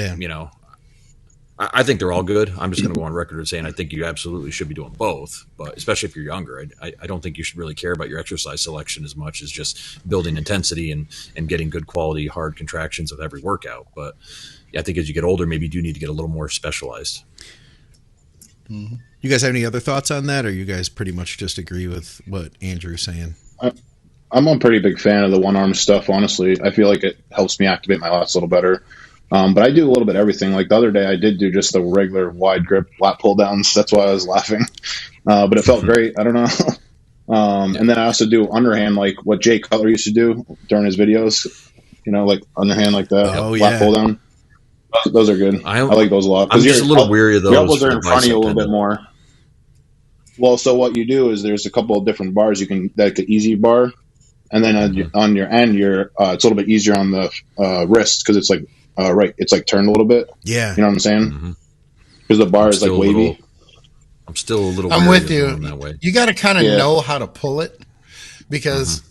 think they're all good. I'm just going to go on record and saying I think you absolutely should be doing both, but especially if you're younger. I don't think you should really care about your exercise selection as much as just building intensity and getting good quality hard contractions with every workout. But yeah, I think as you get older, maybe you do need to get a little more specialized. Mm-hmm. You guys have any other thoughts on that, or you guys pretty much just agree with what Andrew's saying? I'm a pretty big fan of the one-arm stuff, honestly. I feel like it helps me activate my lats a little better. But I do a little bit of everything. Like the other day, I did do just the regular wide grip lat pull downs. That's why I was laughing. But it felt great. I don't know. And then I also do underhand, like what Jay Cutler used to do during his videos. Like underhand like that. Lat pull down. Those are good. I like those a lot. I'm just a little weary of those. Your elbows are in front of you a little bit more. Well, so what you do is there's a couple of different bars you can, like an easy bar, and then on your end, it's a little bit easier on the wrist because it's like it's like turned a little bit. Yeah, you know what I'm saying? Because the bar is like wavy. I'm still a little. I'm with you. That way. You got to kind of know how to pull it because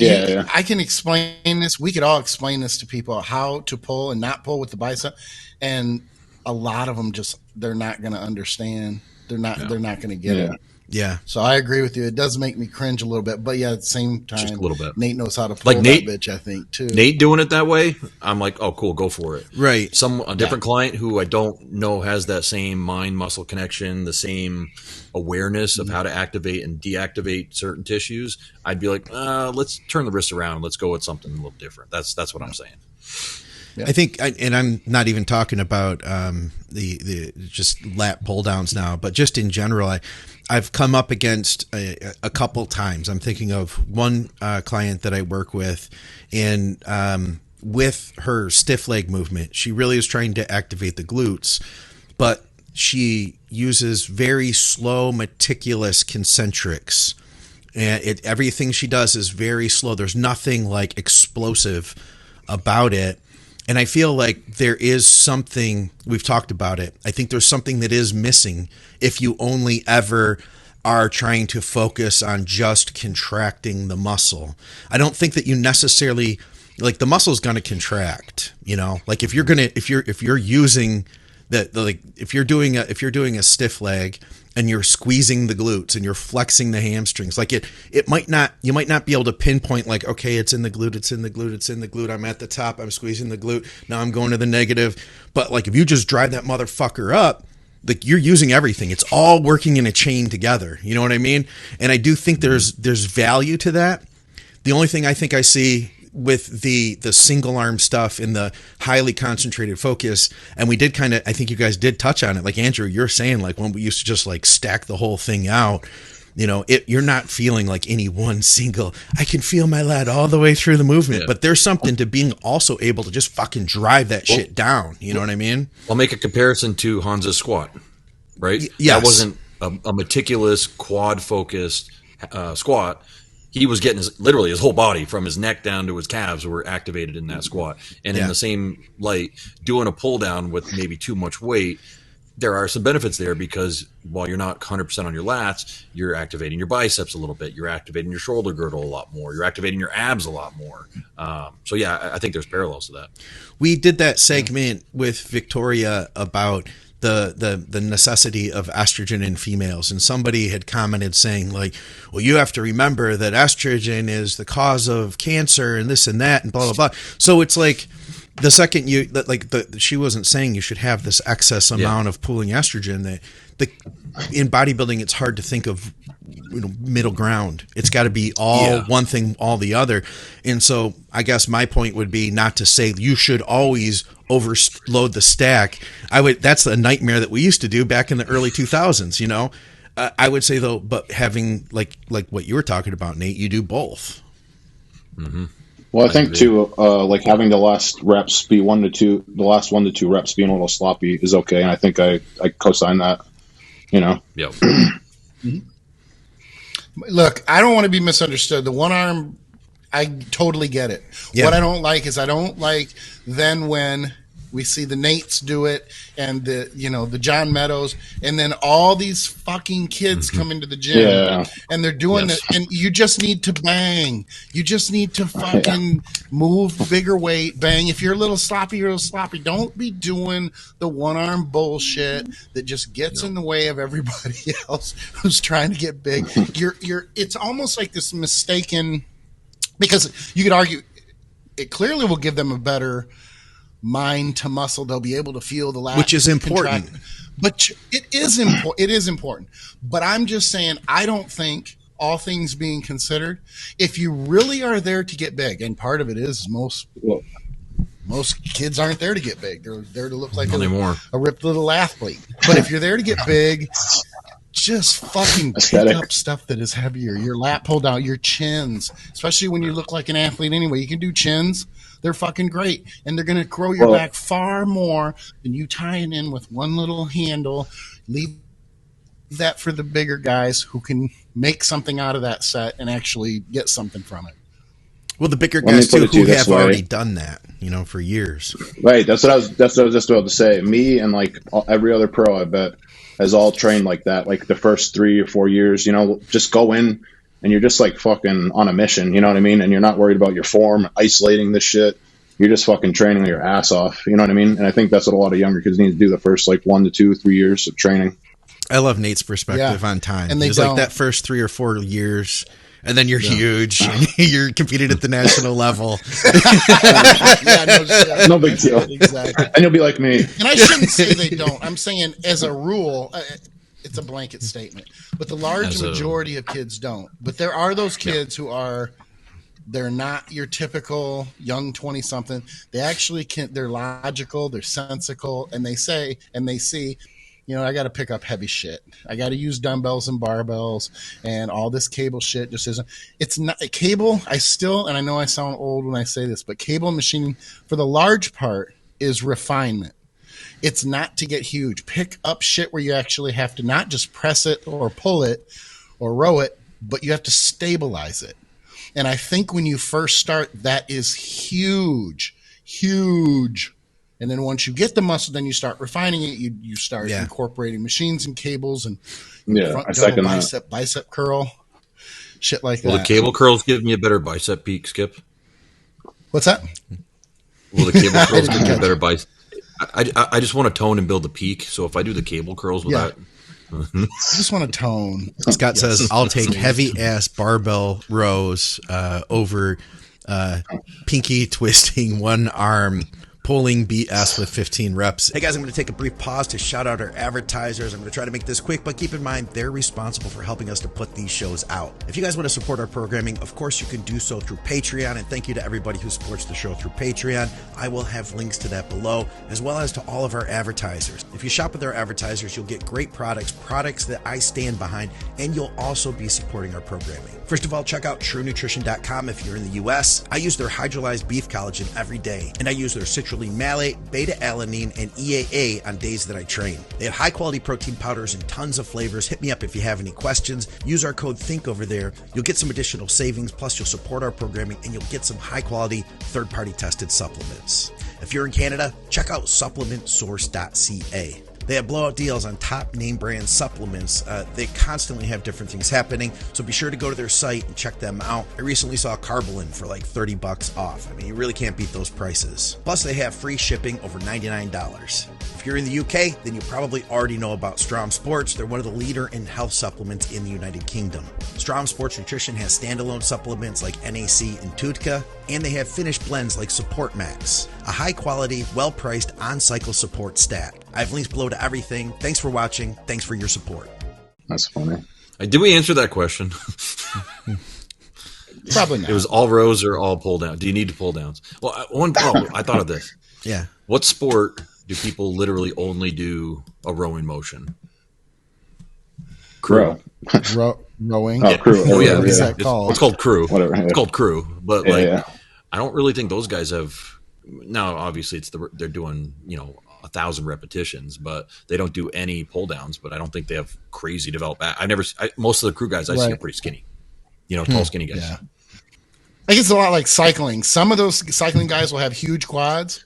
I can explain this. We could all explain this to people how to pull and not pull with the bicep, and a lot of them they're not going to understand. They're not going to get it. Yeah. So I agree with you. It does make me cringe a little bit, but at the same time, just a little bit. Nate knows how to pull that bitch, I think, too. Nate doing it that way, I'm like, oh, cool, go for it. Right. A different client who I don't know has that same mind-muscle connection, the same awareness of how to activate and deactivate certain tissues, I'd be like, let's turn the wrist around. Let's go with something a little different. That's what I'm saying. I think, and I'm not even talking about the just lat pull downs now, but just in general, I've come up against a couple times. I'm thinking of one client that I work with, and with her stiff leg movement, she really is trying to activate the glutes, but she uses very slow, meticulous concentrics. And everything she does is very slow. There's nothing like explosive about it. And I feel like there is something, we've talked about it, I think there's something that is missing if you only ever are trying to focus on just contracting the muscle. I don't think that you necessarily, like, the muscle's going to contract, like if you're using if you're doing a stiff leg and you're squeezing the glutes and you're flexing the hamstrings, like you might not be able to pinpoint, like, okay, it's in the glute, I'm at the top, I'm squeezing the glute, now I'm going to the negative. But like if you just drive that motherfucker up, like you're using everything, it's all working in a chain together, you know what I mean? And I do think there's value to that. The only thing I think I see with the single arm stuff in the highly concentrated focus, and we did I think you guys did touch on it, like Andrew, you're saying, like when we used to just like stack the whole thing out, you're not feeling like any one single, I can feel my lat all the way through the movement, but there's something to being also able to just fucking drive that shit down, you know what I mean? I'll make a comparison to Hansa's squat, right? Yes. That wasn't a meticulous quad focused squat. He was getting literally his whole body from his neck down to his calves were activated in that squat. And in the same light, doing a pull down with maybe too much weight, there are some benefits there because while you're not 100% on your lats, you're activating your biceps a little bit. You're activating your shoulder girdle a lot more. You're activating your abs a lot more. So yeah, I think there's parallels to that. We did that segment with Victoria about the necessity of estrogen in females, and somebody had commented saying, like, well, you have to remember that estrogen is the cause of cancer and this and that and blah blah blah. So it's like the second she wasn't saying you should have this excess amount of pooling estrogen. That in bodybuilding, it's hard to think of middle ground. It's got to be all one thing, all the other. And so I guess my point would be not to say you should always overload the stack. That's a nightmare that we used to do back in the early 2000s. I would say though, but having like what you were talking about, Nate, you do both. Mm-hmm. Well, I think too, like having the last reps be the last 1 to 2 reps being a little sloppy is okay, and I think I co-sign that. Yep. Mm-hmm. Look, I don't want to be misunderstood. The one arm, I totally get it. Yeah. What I don't like is then when we see the Nates do it and the John Meadows, and then all these fucking kids come into the gym and they're doing it, and you just need to bang. You just need to fucking move bigger weight, bang. If you're a little sloppy, you're a little sloppy. Don't be doing the one arm bullshit that just gets in the way of everybody else who's trying to get big. It's almost like this mistaken, because you could argue it clearly will give them a better mind to muscle. They'll be able to feel the lat, which is important. Contract. But it is important. It is important. But I'm just saying, I don't think, all things being considered, if you really are there to get big, and part of it is most kids aren't there to get big. They're there to look like a ripped little athlete. But if you're there to get big, just fucking pick up stuff that is heavier. Your lat pull down, your chins, especially when you look like an athlete anyway. You can do chins. They're fucking great. And they're going to grow your back far more than you tying in with one little handle, leave that for the bigger guys who can make something out of that set and actually get something from it. Well, the bigger guys too who have already done that, for years. Right. That's what I was just about to say. Me and like every other pro, I bet, has all trained like that. Like the first 3 or 4 years, just go in and you're just like fucking on a mission. You know what I mean? And you're not worried about your form, isolating this shit. You're just fucking training your ass off. You know what I mean? And I think that's what a lot of younger kids need to do the first like 1 to 2, 3 years of training. I love Nate's perspective on time. And like that first 3 or 4 years. And then you're huge. And you're competing at the national level. No big deal. Exactly. And you'll be like me. And I shouldn't say they don't. I'm saying as a rule, it's a blanket statement. But the large majority of kids don't. But there are those kids who are, they're not your typical young 20-something. They actually they're logical, they're sensical, and they say, and they see, I got to pick up heavy shit. I got to use dumbbells and barbells, and all this cable shit just isn't. It's not cable. And I know I sound old when I say this, but cable machining for the large part is refinement. It's not to get huge. Pick up shit where you actually have to not just press it or pull it or row it, but you have to stabilize it. And I think when you first start, that is huge, huge. And then once you get the muscle, then you start refining it. You start incorporating machines and cables and front double bicep curl, shit like that. Will the cable curls give me a better bicep peak, Skip? What's that? Will the cable curls give me a better bicep? I just want to tone and build the peak. So if I do the cable curls with that. I just want to tone. Scott says, I'll take heavy-ass barbell rows over pinky twisting one arm pulling BS with 15 reps. Hey guys, I'm going to take a brief pause to shout out our advertisers. I'm going to try to make this quick, but keep in mind they're responsible for helping us to put these shows out. If you guys want to support our programming, of course you can do so through Patreon, and thank you to everybody who supports the show through Patreon. I will have links to that below, as well as to all of our advertisers. If you shop with our advertisers, you'll get great products that I stand behind, and you'll also be supporting our programming. First of all, check out TrueNutrition.com if you're in the US. I use their hydrolyzed beef collagen every day, and I use their citrulline malate, beta-alanine, and EAA on days that I train. They have high-quality protein powders and tons of flavors. Hit me up if you have any questions. Use our code THINK over there. You'll get some additional savings, plus you'll support our programming, and you'll get some high-quality, third-party tested supplements. If you're in Canada, check out supplementsource.ca. They have blowout deals on top name brand supplements. They constantly have different things happening, so be sure to go to their site and check them out. I recently saw Carbolin for like $30 off. I mean, you really can't beat those prices. Plus, they have free shipping over $99. If you're in the UK, then you probably already know about STROM Sports. They're one of the leader in health supplements in the United Kingdom. STROM Sports Nutrition has standalone supplements like NAC and TUDCA, and they have finished blends like SupportMAX, a high-quality, well-priced on-cycle support stat. I have links below to everything. Thanks for watching. Thanks for your support. That's funny. Did we answer that question? Probably not. It was all rows or all pull down. Do you need to pull downs? Well, I thought of this. Yeah. What sport do people literally only do a rowing motion? Crew. Rowing. Oh, crew. Oh, yeah. What is that called? It's called crew. Whatever. It's called crew. But I don't really think those guys have. Now, obviously, they're doing 1,000 repetitions, but they don't do any pull downs. But I don't think they have crazy developed. Most of the crew guys I see are pretty skinny. Tall, skinny guys. Yeah. I think it's a lot like cycling. Some of those cycling guys will have huge quads,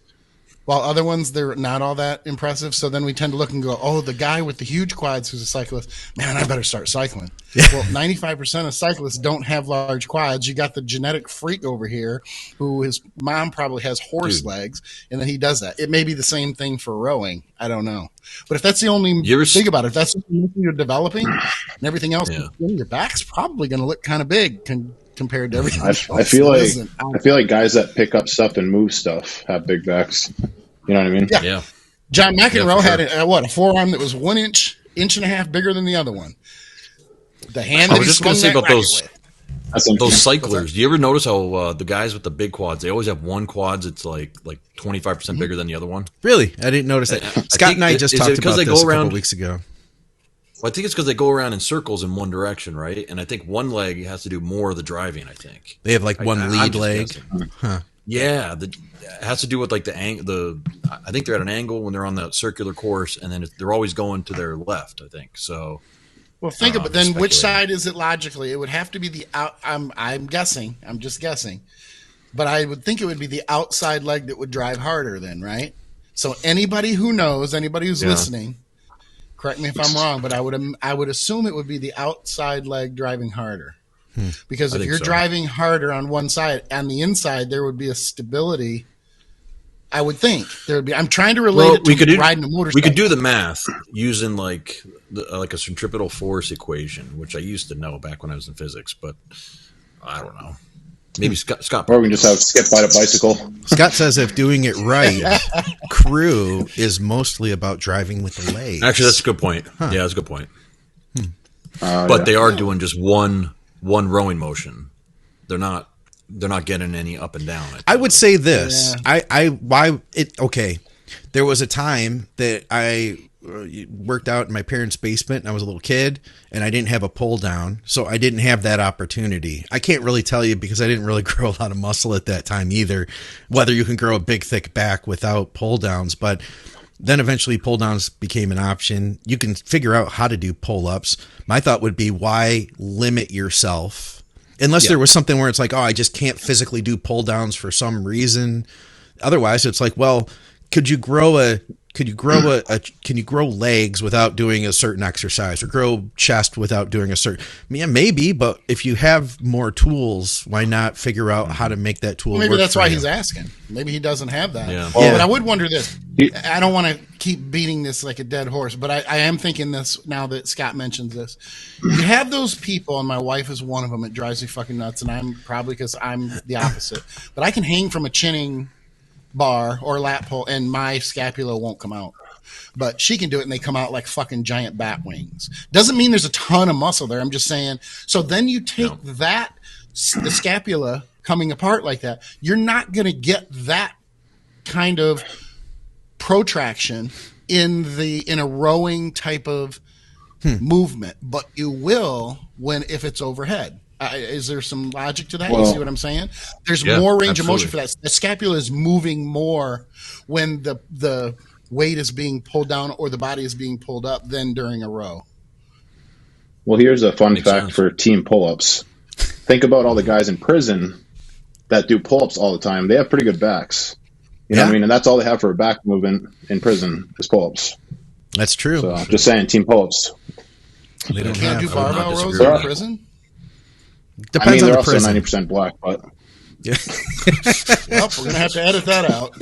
while other ones, they're not all that impressive. So then we tend to look and go, oh, the guy with the huge quads who's a cyclist, man, I better start cycling. Well, 95% of cyclists don't have large quads. You got the genetic freak over here who his mom probably has horse legs, and then he does that. It may be the same thing for rowing. I don't know. But if that's the only thing about it, if that's the only thing you're developing and everything else, your back's probably going to look kind of big compared to everything else. I feel like guys that pick up stuff and move stuff have big backs. You know what I mean? Yeah. John McEnroe had a forearm that was 1 inch and a half bigger than the other one. The hand. I was just going to say about those cyclers. Do you ever notice how the guys with the big quads, they always have one quads that's like 25% bigger than the other one? Really? I didn't notice that. Scott and I just talked about this a couple weeks ago. Well, I think it's because they go around in circles in one direction, right? And I think one leg has to do more of the driving, I think. They have one lead leg. Huh. Yeah, it has to do with like the angle. I think they're at an angle when they're on the circular course, and then they're always going to their left, I think. So Well, think about it. Then which side is it logically? It would have to be the out. I'm guessing. I'm just guessing. But I would think it would be the outside leg that would drive harder then, right? So anybody who knows, anybody who's listening, correct me if I'm wrong, but I would assume it would be the outside leg driving harder. Because if you're driving harder on one side, on the inside there would be a stability. I would think there would be. I'm trying to relate it to riding a motorcycle. We could do the math using like a centripetal force equation, which I used to know back when I was in physics, but I don't know. Maybe Scott. Or we can just have Skip ride a bicycle. Scott says if doing it right, crew is mostly about driving with the legs. Actually, that's a good point. Yeah, that's a good point. But they are doing just one rowing motion. They're not getting any up and down. I would say this. Okay. There was a time that I worked out in my parents' basement and I was a little kid and I didn't have a pull down. So I didn't have that opportunity. I can't really tell you because I didn't really grow a lot of muscle at that time either, whether you can grow a big, thick back without pull downs. But then eventually pull downs became an option. You can figure out how to do pull ups. My thought would be, why limit yourself? Unless there was something where it's like, oh, I just can't physically do pull downs for some reason. Otherwise, it's like, well, can you grow legs without doing a certain exercise, or grow chest without doing a certain? Yeah, maybe, but if you have more tools, why not figure out how to make that tool? Maybe work that's for why you? He's asking. Maybe he doesn't have that. Yeah. But I would wonder this. I don't want to keep beating this like a dead horse, but I am thinking this now that Scott mentions this. You have those people, and my wife is one of them. It drives me fucking nuts, and I'm probably because I'm the opposite. But I can hang from a chinning bar or lat pull, and my scapula won't come out. But she can do it, and they come out like fucking giant bat wings. Doesn't mean there's a ton of muscle there. I'm just saying. So then you take the scapula coming apart like that. You're not going to get that kind of protraction in a rowing type of movement, but you will if it's overhead. Is there some logic to that? You see what I'm saying? There's more range of motion for that. The scapula is moving more when the weight is being pulled down or the body is being pulled up than during a row. Well, here's a fun fact for team pull-ups. Think about all the guys in prison that do pull-ups all the time. They have pretty good backs. You know what I mean? And that's all they have for a back movement in prison is pull-ups. That's true. So just saying, team pull-ups. They can't do barbell rows in prison? Depends on the prison. They're also 90% black, but... Yeah. Well, we're going to have to edit that out.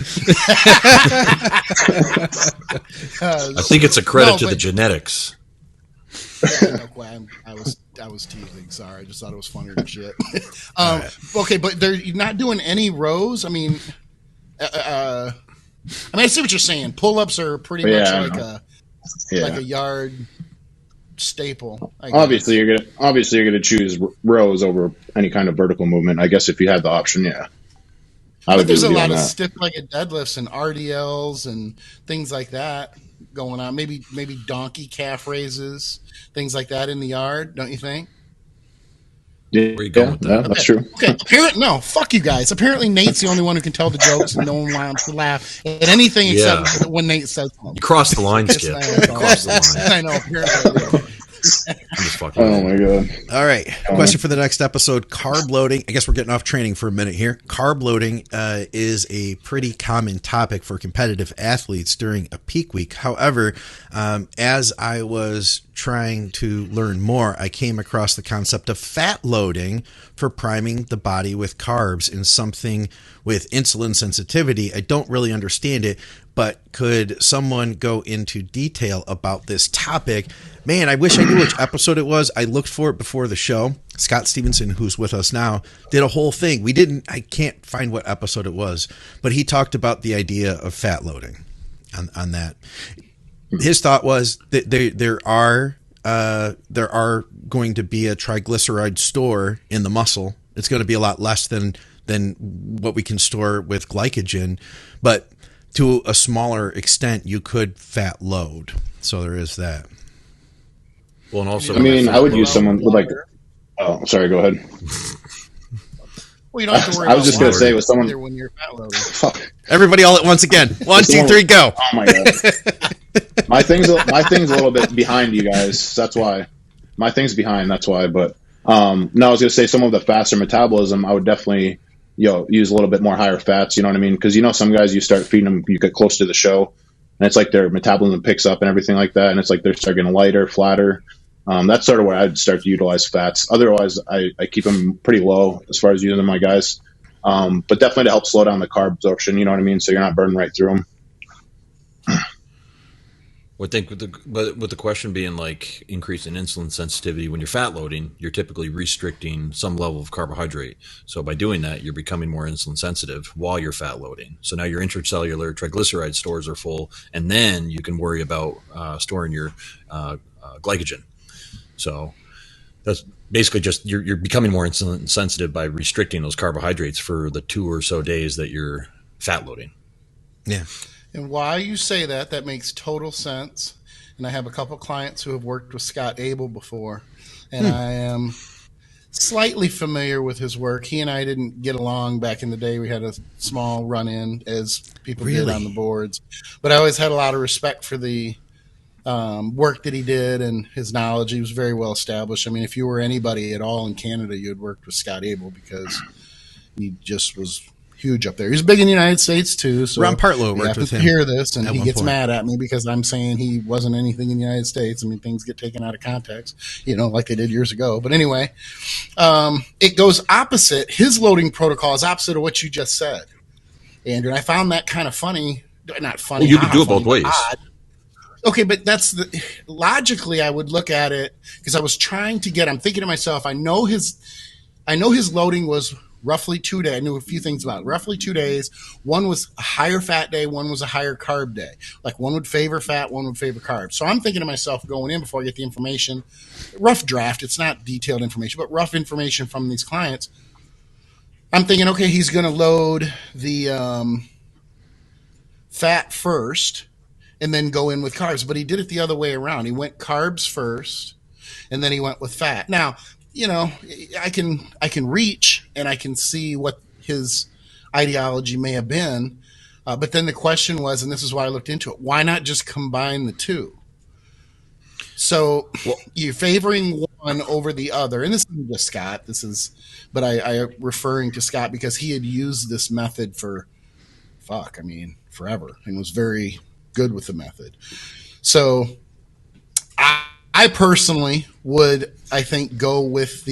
I think it's a credit to the genetics. Yeah, I was teasing. Sorry, I just thought it was funnier than shit. Okay, but you're not doing any rows. I mean, I see what you're saying. Pull-ups are pretty much like a yard staple. Obviously, you're gonna choose rows over any kind of vertical movement. I guess if you had the option, But there's a lot of stiff-legged deadlifts and RDLs and things like that going on. Maybe donkey calf raises, things like that in the yard. Don't you think? Yeah, where you going with that? That's true. Okay. No, fuck you guys. Apparently, Nate's the only one who can tell the jokes, and no one wants to laugh at anything except when Nate says them. You crossed the line, Skip. I know. Apparently. Oh my god! All right, question for the next episode: carb loading. I guess we're getting off training for a minute here. Carb loading is a pretty common topic for competitive athletes during a peak week. However, as I was trying to learn more, I came across the concept of fat loading for priming the body with carbs in something with insulin sensitivity. I don't really understand it, but could someone go into detail about this topic? Man, I wish I knew which episode it was. I looked for it before the show. Scott Stevenson, who's with us now, did a whole thing. I can't find what episode it was, but he talked about the idea of fat loading on that. His thought was that there are going to be a triglyceride store in the muscle. It's going to be a lot less than what we can store with glycogen, but to a smaller extent, you could fat load. So there is that. Well, and also, I would use someone with Oh, sorry. Go ahead. Well, you don't have to worry. I was just going to say with someone when you're fat loading. Fuck. Everybody, all at once again. 1, 2, 3, go. Oh my god. My thing's a little bit behind you guys. That's why. my thing's behind. That's why. But no, I was gonna say some of the faster metabolism, I would definitely use a little bit more higher fats. You know what I mean? Because some guys, you start feeding them, you get close to the show, and it's like their metabolism picks up and everything like that, and it's like they start getting lighter, flatter. That's sort of where I'd start to utilize fats. Otherwise, I keep them pretty low as far as using my guys. But definitely to help slow down the carb absorption, you know what I mean? So you're not burning right through them. I think with the question being like increase in insulin sensitivity, when you're fat loading, you're typically restricting some level of carbohydrate. So by doing that, you're becoming more insulin sensitive while you're fat loading. So now your intracellular triglyceride stores are full, and then you can worry about storing your glycogen. So that's basically just you're becoming more insulin sensitive by restricting those carbohydrates for the 2 or so days that you're fat loading. Yeah. And why you say that makes total sense. And I have a couple clients who have worked with Scott Abel before, and I am slightly familiar with his work. He and I didn't get along back in the day. We had a small run-in, as people did on the boards. But I always had a lot of respect for the work that he did and his knowledge. He was very well established. I mean, if you were anybody at all in Canada, you had worked with Scott Abel because he just was huge up there. He's big in the United States too. So Ron Partlow worked with him. Hear this, and he gets mad at me because I'm saying he wasn't anything in the United States. I mean, things get taken out of context, like they did years ago. But anyway, it goes opposite. His loading protocol is opposite of what you just said, Andrew. And I found that kind of funny. Not funny. Well, you can do it both ways. Odd. Okay, but logically I would look at it because I was trying to I'm thinking to myself, I know his loading was roughly 2 days. I knew a few things about it. Roughly 2 days. One was a higher fat day. One was a higher carb day. Like one would favor fat, one would favor carbs. So I'm thinking to myself going in before I get the information, rough draft. It's not detailed information, but rough information from these clients. I'm thinking, okay, he's going to load the fat first and then go in with carbs. But he did it the other way around. He went carbs first and then he went with fat. Now, I can reach and I can see what his ideology may have been. But then the question was, and this is why I looked into it, why not just combine the two? So you're favoring one over the other. And this isn't just Scott. But I referring to Scott because he had used this method for forever and was very good with the method. So I personally would, I think, go with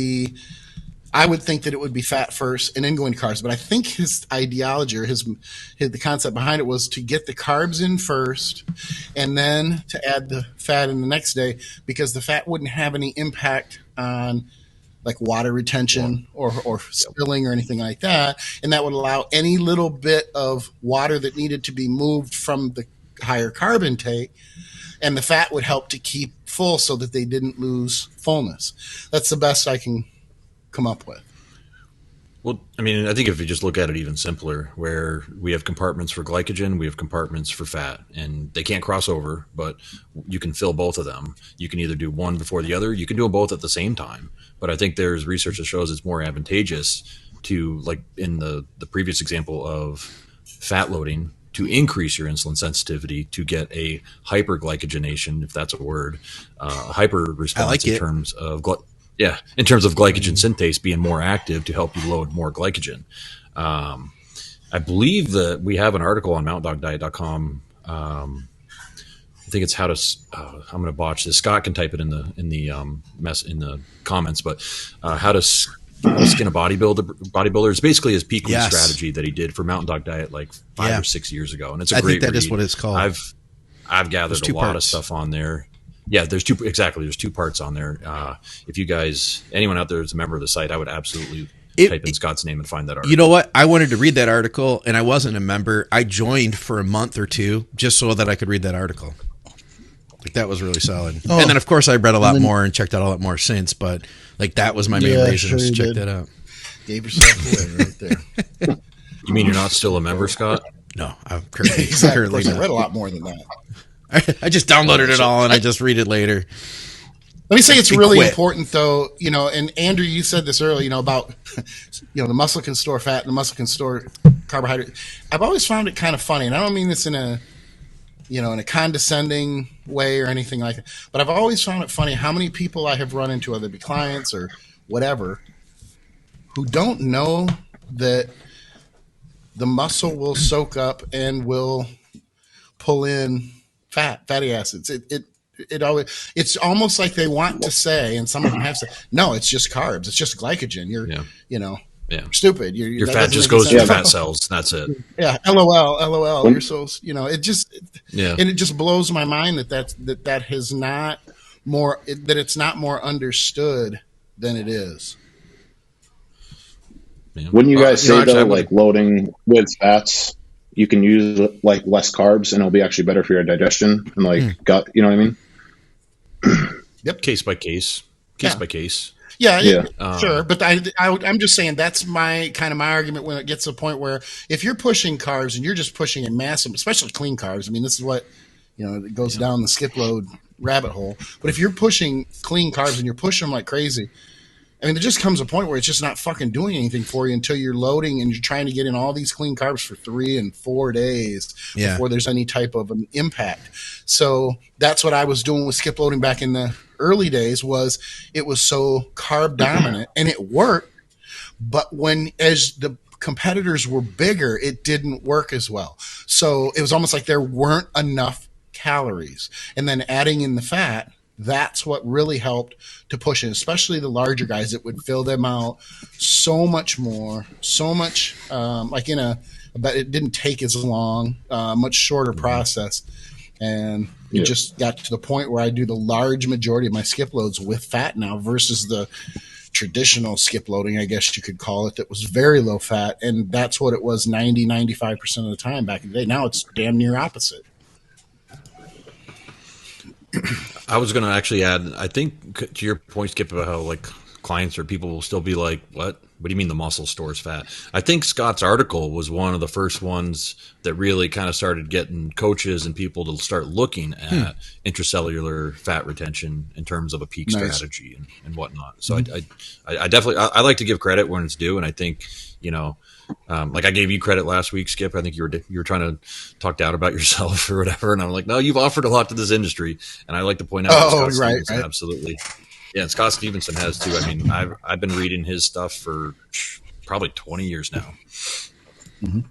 I would think that it would be fat first and then go into carbs. But I think his ideology or the concept behind it was to get the carbs in first and then to add the fat in the next day because the fat wouldn't have any impact on like water retention or spilling or anything like that. And that would allow any little bit of water that needed to be moved from the higher carb intake, and the fat would help to keep full so that they didn't lose fullness. That's the best I can come up with. Well, I mean, I think if you just look at it even simpler, where we have compartments for glycogen, we have compartments for fat, and they can't cross over, but you can fill both of them. You can either do one before the other. You can do them both at the same time. But I think there's research that shows it's more advantageous to, like in the previous example of fat loading, to increase your insulin sensitivity to get a hyperglycogenation, if that's a word, hyper response in terms of glycogen synthase being more active to help you load more glycogen. I believe that we have an article on mountaindogdiet.com. I think it's how to. I'm going to botch this. Scott can type it in the comments, but how to skin a bodybuilder is basically his peak week strategy that he did for Mountain Dog Diet like 5 or 6 years ago, and it's a great. I think that is what it's called. I've gathered a lot of stuff on there. Yeah, there's two parts on there. If you guys, anyone out there is a member of the site, I would absolutely type in Scott's name and find that article. You know what? I wanted to read that article, and I wasn't a member. I joined for a month or two just so that I could read that article. Like that was really solid. Oh. And then, of course, I read a lot more and checked out a lot more since. But like that was my main reason to check that out. Gave yourself away right there. You mean you're not still a member, Scott? No, I'm currently I read a lot more than that. I just downloaded it all and I just read it later. Let me say it's really important though, and Andrew, you said this earlier, about, the muscle can store fat and the muscle can store carbohydrate. I've always found it kind of funny, and I don't mean this in a in a condescending way or anything like that. But I've always found it funny how many people I have run into, whether it be clients or whatever, who don't know that the muscle will soak up and will pull in fatty acids. It's almost like they want to say, and some of them have said, no, it's just carbs. It's just glycogen. You're stupid. Your fat just goes to fat cells. That's it. Yeah. LOL. You're so, it just, and it just blows my mind that has not more, that it's not more understood than it is. Yeah. Wouldn't you guys say though, like loading with fats, you can use like less carbs and it'll be actually better for your digestion and like gut, you know what I mean? Yep. Case by case. By case. Yeah. Sure. But I'm just saying that's my argument when it gets to the point where if you're pushing carbs and you're just pushing in massive, especially clean carbs, I mean, this is what, it goes down the skip load rabbit hole. But if you're pushing clean carbs and you're pushing them like crazy, I mean, there just comes a point where it's just not fucking doing anything for you until you're loading and you're trying to get in all these clean carbs for 3 and 4 days before there's any type of an impact. So that's what I was doing with skip loading back in the early days. Was it was so carb dominant and it worked, but as the competitors were bigger, it didn't work as well. So it was almost like there weren't enough calories, and then adding in the fat, that's what really helped to push it, especially the larger guys. It would fill them out so much more, but it didn't take as long, much shorter process. And it just got to the point where I do the large majority of my skip loads with fat now versus the traditional skip loading, I guess you could call it, that was very low fat. And that's what it was 95% of the time back in the day. Now it's damn near opposite. I was going to actually add, I think to your point, Skip, about how like clients or people will still be like, what do you mean the muscle stores fat? I think Scott's article was one of the first ones that really kind of started getting coaches and people to start looking at intracellular fat retention in terms of a peak strategy and whatnot. So I definitely, I like to give credit when it's due. And I think, like I gave you credit last week, Skip. I think you were trying to talk down about yourself or whatever, and I'm like, no, you've offered a lot to this industry, and I like to point out. Scott Stevenson, absolutely, yeah. And Scott Stevenson has too. I mean, I've been reading his stuff for probably 20 years now. Mm-hmm.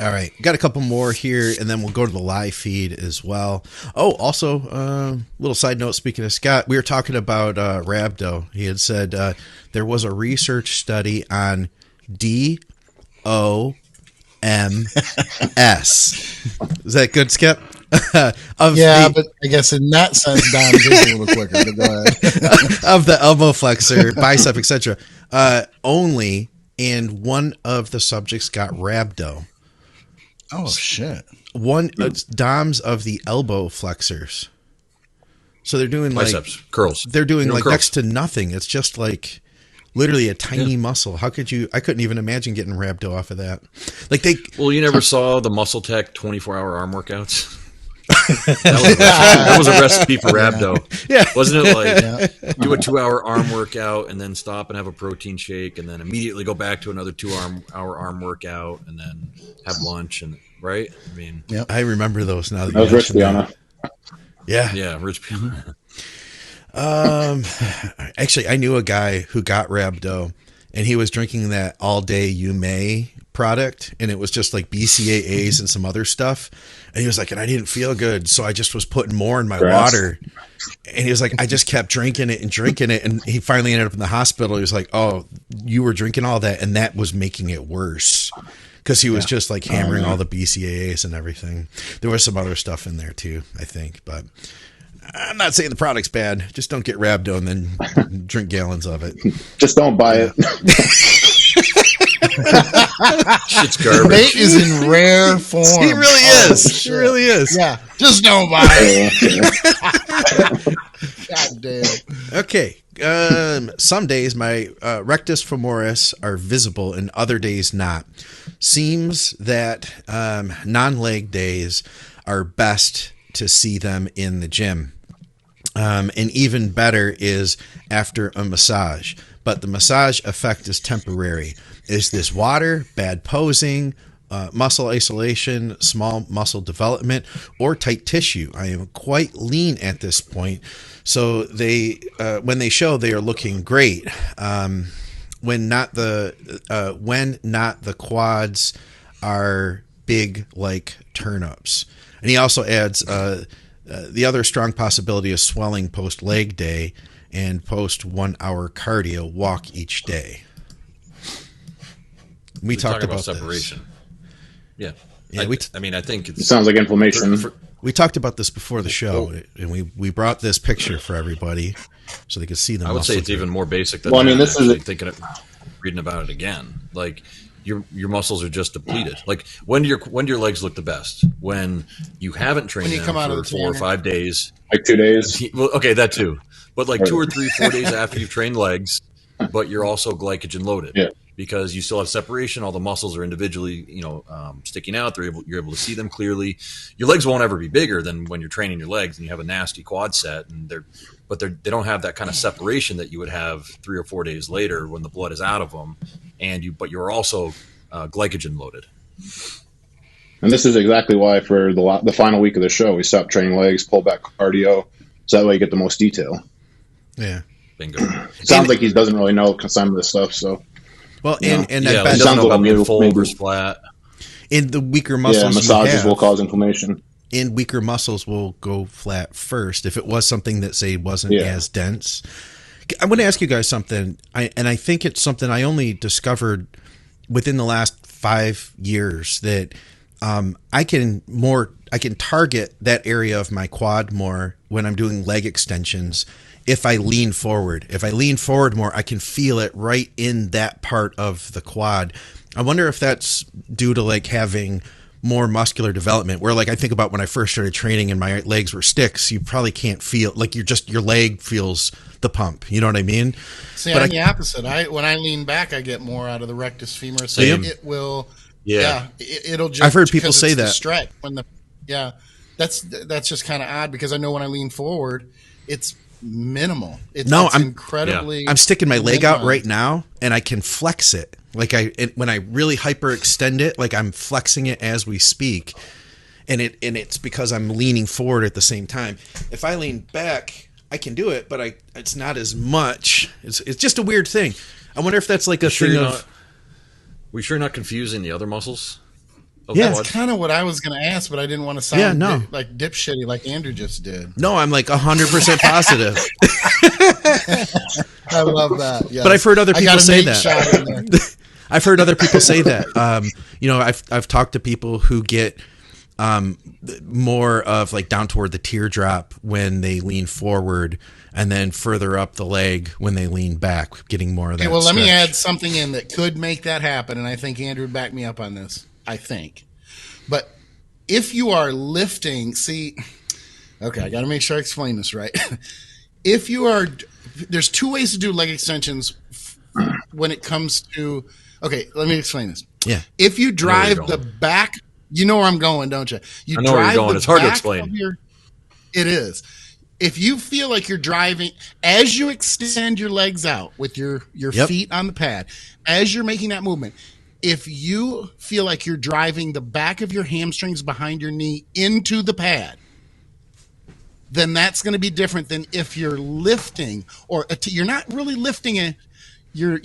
All right, got a couple more here, and then we'll go to the live feed as well. Oh, also, little side note. Speaking of Scott, we were talking about rhabdo. He had said there was a research study on DOMS. Is that good, Skip? But I guess in that sense, Dom is a little quicker. But go ahead. Of the elbow flexor, bicep, etc. Only, and one of the subjects got rhabdo. Oh shit! DOMS of the elbow flexors. So they're doing biceps, curls. They're doing like curls. Next to nothing. It's just like literally a tiny muscle. How could you? I couldn't even imagine getting rhabdo off of that. Well, you never saw the Muscle Tech 24-hour arm workouts. That was a recipe for rhabdo. Yeah. Wasn't it like do a 2-hour arm workout and then stop and have a protein shake and then immediately go back to another 2-hour arm workout and then have lunch and right? I mean, I remember those now. That was Rich Piana. Yeah, Rich Piana. Actually, I knew a guy who got rhabdo, and he was drinking that all day You May product, and it was just like BCAAs and some other stuff. And he was like, and I didn't feel good, so I just was putting more in my water. And he was like, I just kept drinking it, and he finally ended up in the hospital. He was like, oh, you were drinking all that, and that was making it worse. Because he was just like hammering all the BCAAs and everything. There was some other stuff in there too, I think. But I'm not saying the product's bad. Just don't get rhabdo and then drink gallons of it. Just don't buy it. Shit's garbage. Nate is in rare form. He really is. He really is. Yeah. Just don't buy it. God damn. Okay. Some days my rectus femoris are visible and other days not. Seems that non-leg days are best to see them in the gym. And even better is after a massage. But the massage effect is temporary. Is this water, bad posing, muscle isolation, small muscle development, or tight tissue. I am quite lean at this point. So they, when they show, they are looking great. When not the quads are big like turnips. And he also adds the other strong possibility is swelling post leg day and post 1 hour cardio walk each day. We talked about separation. This. Yeah. I mean, I think it sounds like inflammation. We talked about this before the show, and we brought this picture for everybody so they could see the muscles. I would say it's even more basic than this is reading about it again. Like your muscles are just depleted. Like when do your legs look the best? When you haven't trained them for 4 or 5 days. Like 2 days. Well, okay, that too. But like 2 or 3, 4 days after you've trained legs, but you're also glycogen loaded. Yeah. Because you still have separation, all the muscles are individually, sticking out. You're able to see them clearly. Your legs won't ever be bigger than when you're training your legs and you have a nasty quad set, and they don't have that kind of separation that you would have 3 or 4 days later when the blood is out of them, but you're also glycogen loaded. And this is exactly why for the final week of the show we stopped training legs, pull back cardio, so that way you get the most detail. Yeah, bingo. It sounds like he doesn't really know some of this stuff, so. Well, and I don't know about being full versus flat. In the weaker muscles, massages will cause inflammation. And weaker muscles will go flat first. If it was something that, say, wasn't as dense. I want to ask you guys something, and I think it's something I only discovered within the last 5 years, that I can target that area of my quad more when I'm doing leg extensions. If I lean forward more, I can feel it right in that part of the quad. I wonder if that's due to like having more muscular development, where like I think about when I first started training and my legs were sticks, you probably can't feel like your leg feels the pump. You know what I mean? See, I'm the opposite. When I lean back, I get more out of the rectus femur. So it will, it'll just, I've heard people say that. Stretch that's just kind of odd, because I know when I lean forward, it's minimal. It's incredibly. I'm sticking my leg out right now, and I can flex it. Like when I really hyperextend it, like I'm flexing it as we speak, and it's because I'm leaning forward at the same time. If I lean back, I can do it, but it's not as much. It's just a weird thing. I wonder if that's like a thing of. We sure not confusing the other muscles? That's kind of what I was going to ask, but I didn't want to sound like dipshitty like Andrew just did. No, I'm like 100% positive. I love that. Yes. But I've heard other people say that. I've heard other people say that. I've talked to people who get more of like down toward the teardrop when they lean forward, and then further up the leg when they lean back, getting more of that. Let me add something in that could make that happen, and I think Andrew would back me up on this. I think. But if you are lifting, I got to make sure I explain this right. There's 2 ways to do leg extensions when it comes to, let me explain this. Yeah. If you drive the back, you know where I'm going, don't you? I know where you're going. It's hard to explain. It is. If you feel like you're driving, as you extend your legs out with your feet on the pad, as you're making that movement, if you feel like you're driving the back of your hamstrings behind your knee into the pad, then that's going to be different than if you're lifting, or you're not really lifting your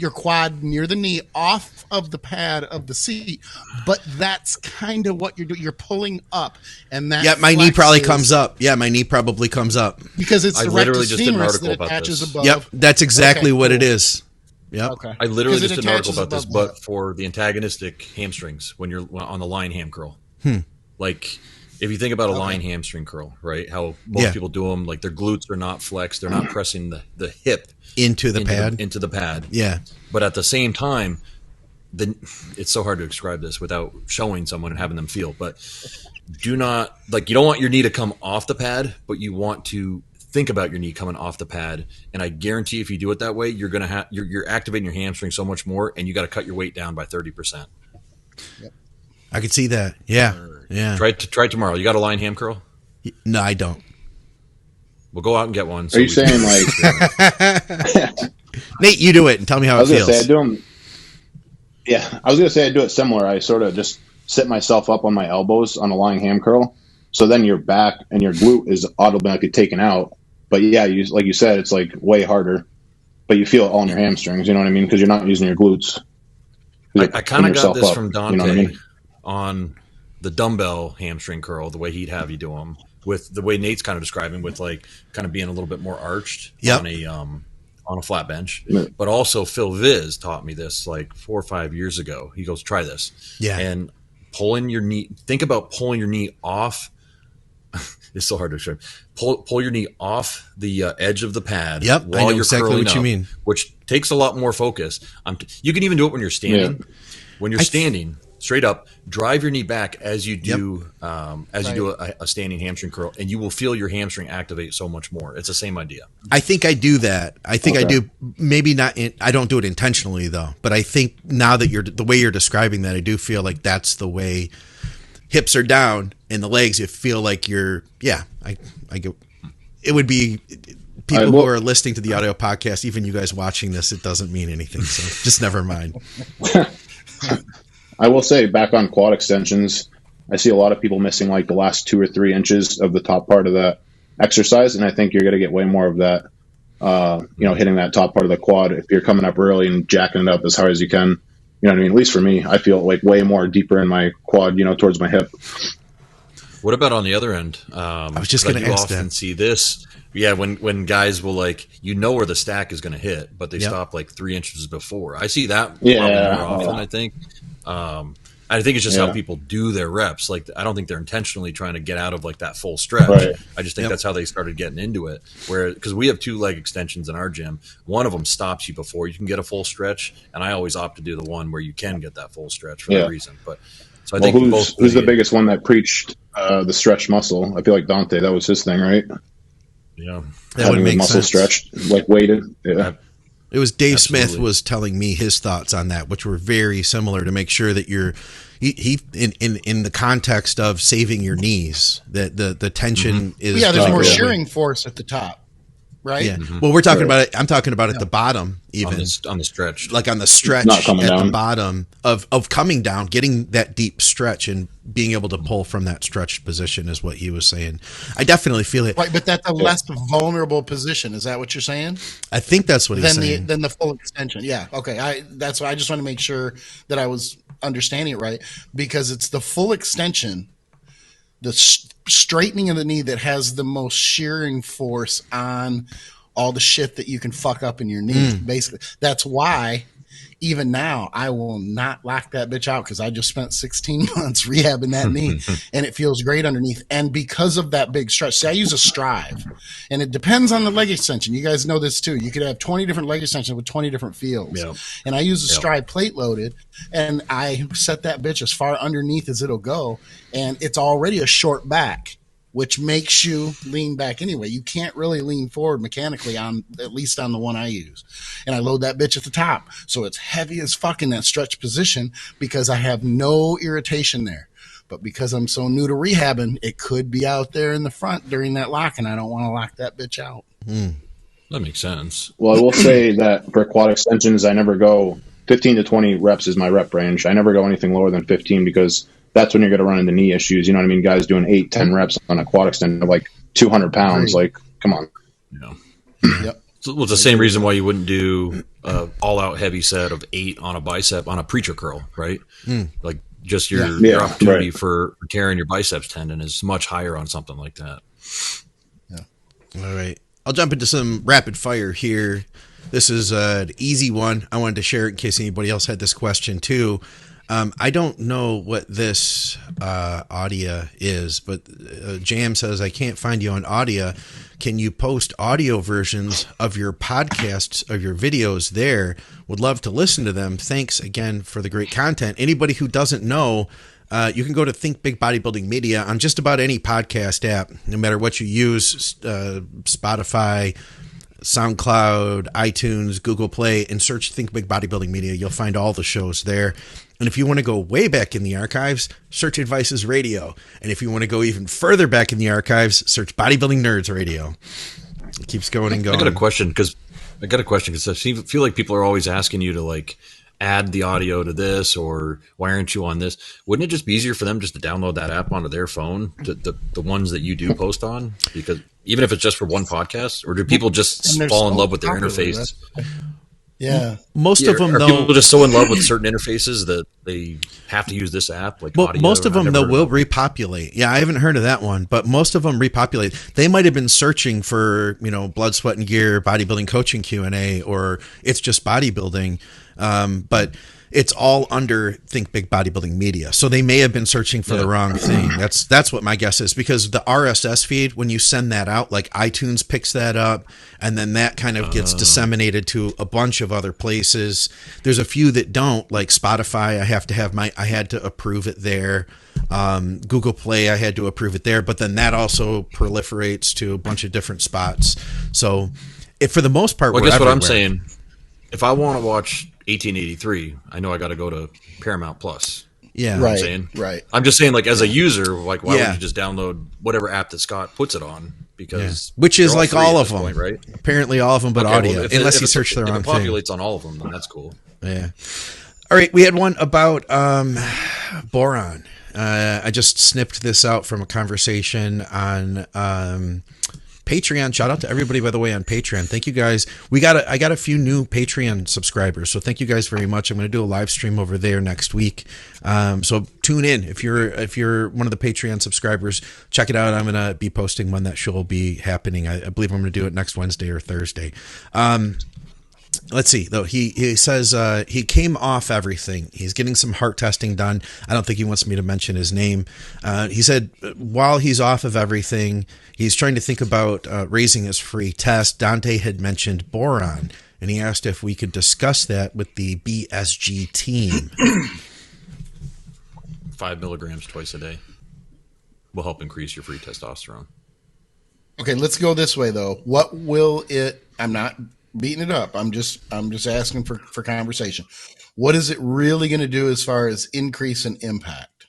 quad near the knee off of the pad of the seat, but that's kind of what you're doing. You're pulling up, and that my knee probably comes up. Yeah, my knee probably comes up because it's the rectus femoris that attaches above. Yep, that's exactly what it is. Yeah. Okay. I literally just did an article about this, but for the antagonistic hamstrings when you're on the line ham curl. Like if you think about a line hamstring curl, right? How most people do them, like their glutes are not flexed, they're not pressing the hip into the pad. Yeah. But at the same time, it's so hard to describe this without showing someone and having them feel. But you don't want your knee to come off the pad, but you want to think about your knee coming off the pad, and I guarantee if you do it that way, you're gonna you're activating your hamstring so much more, and you got to cut your weight down by 30%. Yep. I could see that. Yeah, yeah. Try tomorrow. You got a line ham curl? No, I don't. We'll go out and get one. Are you saying like Nate? You do it and tell me how it feels. I do them. Yeah, I was going to say I do it similar. I sort of just sit myself up on my elbows on a lying ham curl. So then your back and your glute is automatically taken out. But yeah, like you said, it's like way harder. But you feel it all in your hamstrings, you know what I mean? Because you're not using your glutes. I kind of got this up, from Dante, you know what I mean? On the dumbbell hamstring curl, the way he'd have you do them, with the way Nate's kind of describing, with like kind of being a little bit more arched on a flat bench. Yeah. But also Phil Viz taught me this like 4 or 5 years ago. He goes, try this. Yeah. And pulling your knee, think about pulling your knee off. It's so hard to show. Pull your knee off the edge of the pad. Yep, while I know you're exactly what you mean. Which takes a lot more focus. You can even do it when you're standing. Yeah. When you're standing straight up, drive your knee back as you do you do a standing hamstring curl, and you will feel your hamstring activate so much more. It's the same idea. I think I do that. I think I do. Maybe not. I don't do it intentionally though. But I think now that the way you're describing that, I do feel like that's the way. Hips are down and the legs, you feel like you're, I get, it would be people who are listening to the audio podcast, even you guys watching this, it doesn't mean anything. So just never mind. I will say back on quad extensions, I see a lot of people missing like the last 2 or 3 inches of the top part of that exercise. And I think you're going to get way more of that, hitting that top part of the quad. If you're coming up early and jacking it up as hard as you can. You know what I mean? At least for me, I feel like way more deeper in my quad, towards my hip. What about on the other end? I was just going to ask that. You often see this. Yeah, when guys will where the stack is going to hit, but they stop like 3 inches before. I see that probably more often, I think. I think it's just how people do their reps. Like, I don't think they're intentionally trying to get out of like that full stretch. Right. I just think that's how they started getting into it. Because we have 2 leg extensions in our gym. One of them stops you before you can get a full stretch, and I always opt to do the one where you can get that full stretch for that reason. But so I think who's the biggest one that preached the stretch muscle? I feel like Dante, that was his thing, right? Yeah, that would make muscle sense. Stretched, like weighted. Yeah. It was Dave Smith was telling me his thoughts on that, which were very similar, to make sure that you're in the context of saving your knees, that the tension is there's more shearing force at the top. Right. Yeah. Well, we're talking about it. I'm talking about at the bottom, even on the stretch, like on the stretch at the bottom of coming down, getting that deep stretch and being able to pull from that stretched position is what he was saying. I definitely feel it. Right, but that's a less vulnerable position. Is that what you're saying? I think that's what he's saying. Than the full extension. Yeah. Okay. That's why I just want to make sure that I was understanding it right, because it's the full extension, the straightening of the knee, that has the most shearing force on all the shit that you can fuck up in your knee. Basically, that's why even now I will not lock that bitch out, because I just spent 16 months rehabbing that knee and it feels great underneath. And because of that big stretch, see, I use a Strive, and it depends on the leg extension. You guys know this too. You could have 20 different leg extensions with 20 different feels. Yep. And I use a Strive plate loaded, and I set that bitch as far underneath as it'll go. And it's already a short back, which makes you lean back anyway. You can't really lean forward mechanically, at least on the one I use. And I load that bitch at the top. So it's heavy as fuck in that stretch position, because I have no irritation there. But because I'm so new to rehabbing, it could be out there in the front during that lock, and I don't want to lock that bitch out. That makes sense. Well, I will say that for quad extensions, I never go 15 to 20 reps is my rep range. I never go anything lower than 15, because that's when you're going to run into knee issues. You know what I mean? Guys doing 8, 10 reps on a quad extend of like 200 pounds. Like, come on. Yeah. Yep. So it's the same reason why you wouldn't do all out heavy set of 8 on a bicep on a preacher curl, right? Like, just your opportunity for tearing your biceps tendon is much higher on something like that. Yeah. All right. I'll jump into some rapid fire here. This is an easy one. I wanted to share it in case anybody else had this question too. I don't know what this audio is, but Jam says, I can't find you on audio. Can you post audio versions of your podcasts, of your videos there? Would love to listen to them. Thanks again for the great content. Anybody who doesn't know, you can go to Think Big Bodybuilding Media on just about any podcast app, no matter what you use, Spotify, SoundCloud, iTunes, Google Play, and search Think Big Bodybuilding Media. You'll find all the shows there. And if you want to go way back in the archives, search Advices Radio. And if you want to go even further back in the archives, search Bodybuilding Nerds Radio. It keeps going and going. I got a question because I feel like people are always asking you to like add the audio to this, or why aren't you on this? Wouldn't it just be easier for them just to download that app onto their phone, the ones that you do post on? Because even if it's just for one podcast, or do people just fall in love with their interface? Yeah, most of them, are though, people just so in love with certain interfaces that they have to use this app? Like audio, most of them, though, will repopulate. Yeah, I haven't heard of that one, but most of them repopulate. They might have been searching for, blood, sweat, and gear, bodybuilding coaching Q&A, or it's just bodybuilding, but it's all under Think Big Bodybuilding Media. So they may have been searching for the wrong thing. That's what my guess is, because the RSS feed, when you send that out, like iTunes picks that up, and then that kind of gets disseminated to a bunch of other places. There's a few that don't, like Spotify. I had to approve it there. Google Play, I had to approve it there, but then that also proliferates to a bunch of different spots. So for the most part, well, I guess what I'm saying, if I want to watch 1883, I know I got to go to Paramount Plus. Yeah, you know what I'm saying? Right. I'm just saying, like, as a user, like, why would you just download whatever app that Scott puts it on? Because which is like all of them, point, right? Apparently, all of them, but audio. Well, unless you search the wrong thing. If it populates on all of them, then that's cool. Yeah. All right, we had one about boron. I just snipped this out from a conversation on Patreon. Shout out to everybody, by the way, on Patreon. Thank you guys. I got a few new Patreon subscribers, so thank you guys very much. I'm going to do a live stream over there next week. So tune in if you're one of the Patreon subscribers. Check it out. I'm going to be posting when that show will be happening. I believe I'm going to do it next Wednesday or Thursday. Let's see, though. He says he came off everything. He's getting some heart testing done. I don't think he wants me to mention his name. He said while he's off of everything, he's trying to think about raising his free test. Dante had mentioned boron, and he asked if we could discuss that with the BSG team. 5 milligrams twice a day will help increase your free testosterone. Okay, let's go this way, though. What will it... I'm not beating it up. I'm just asking for conversation. What is it really going to do as far as increase in impact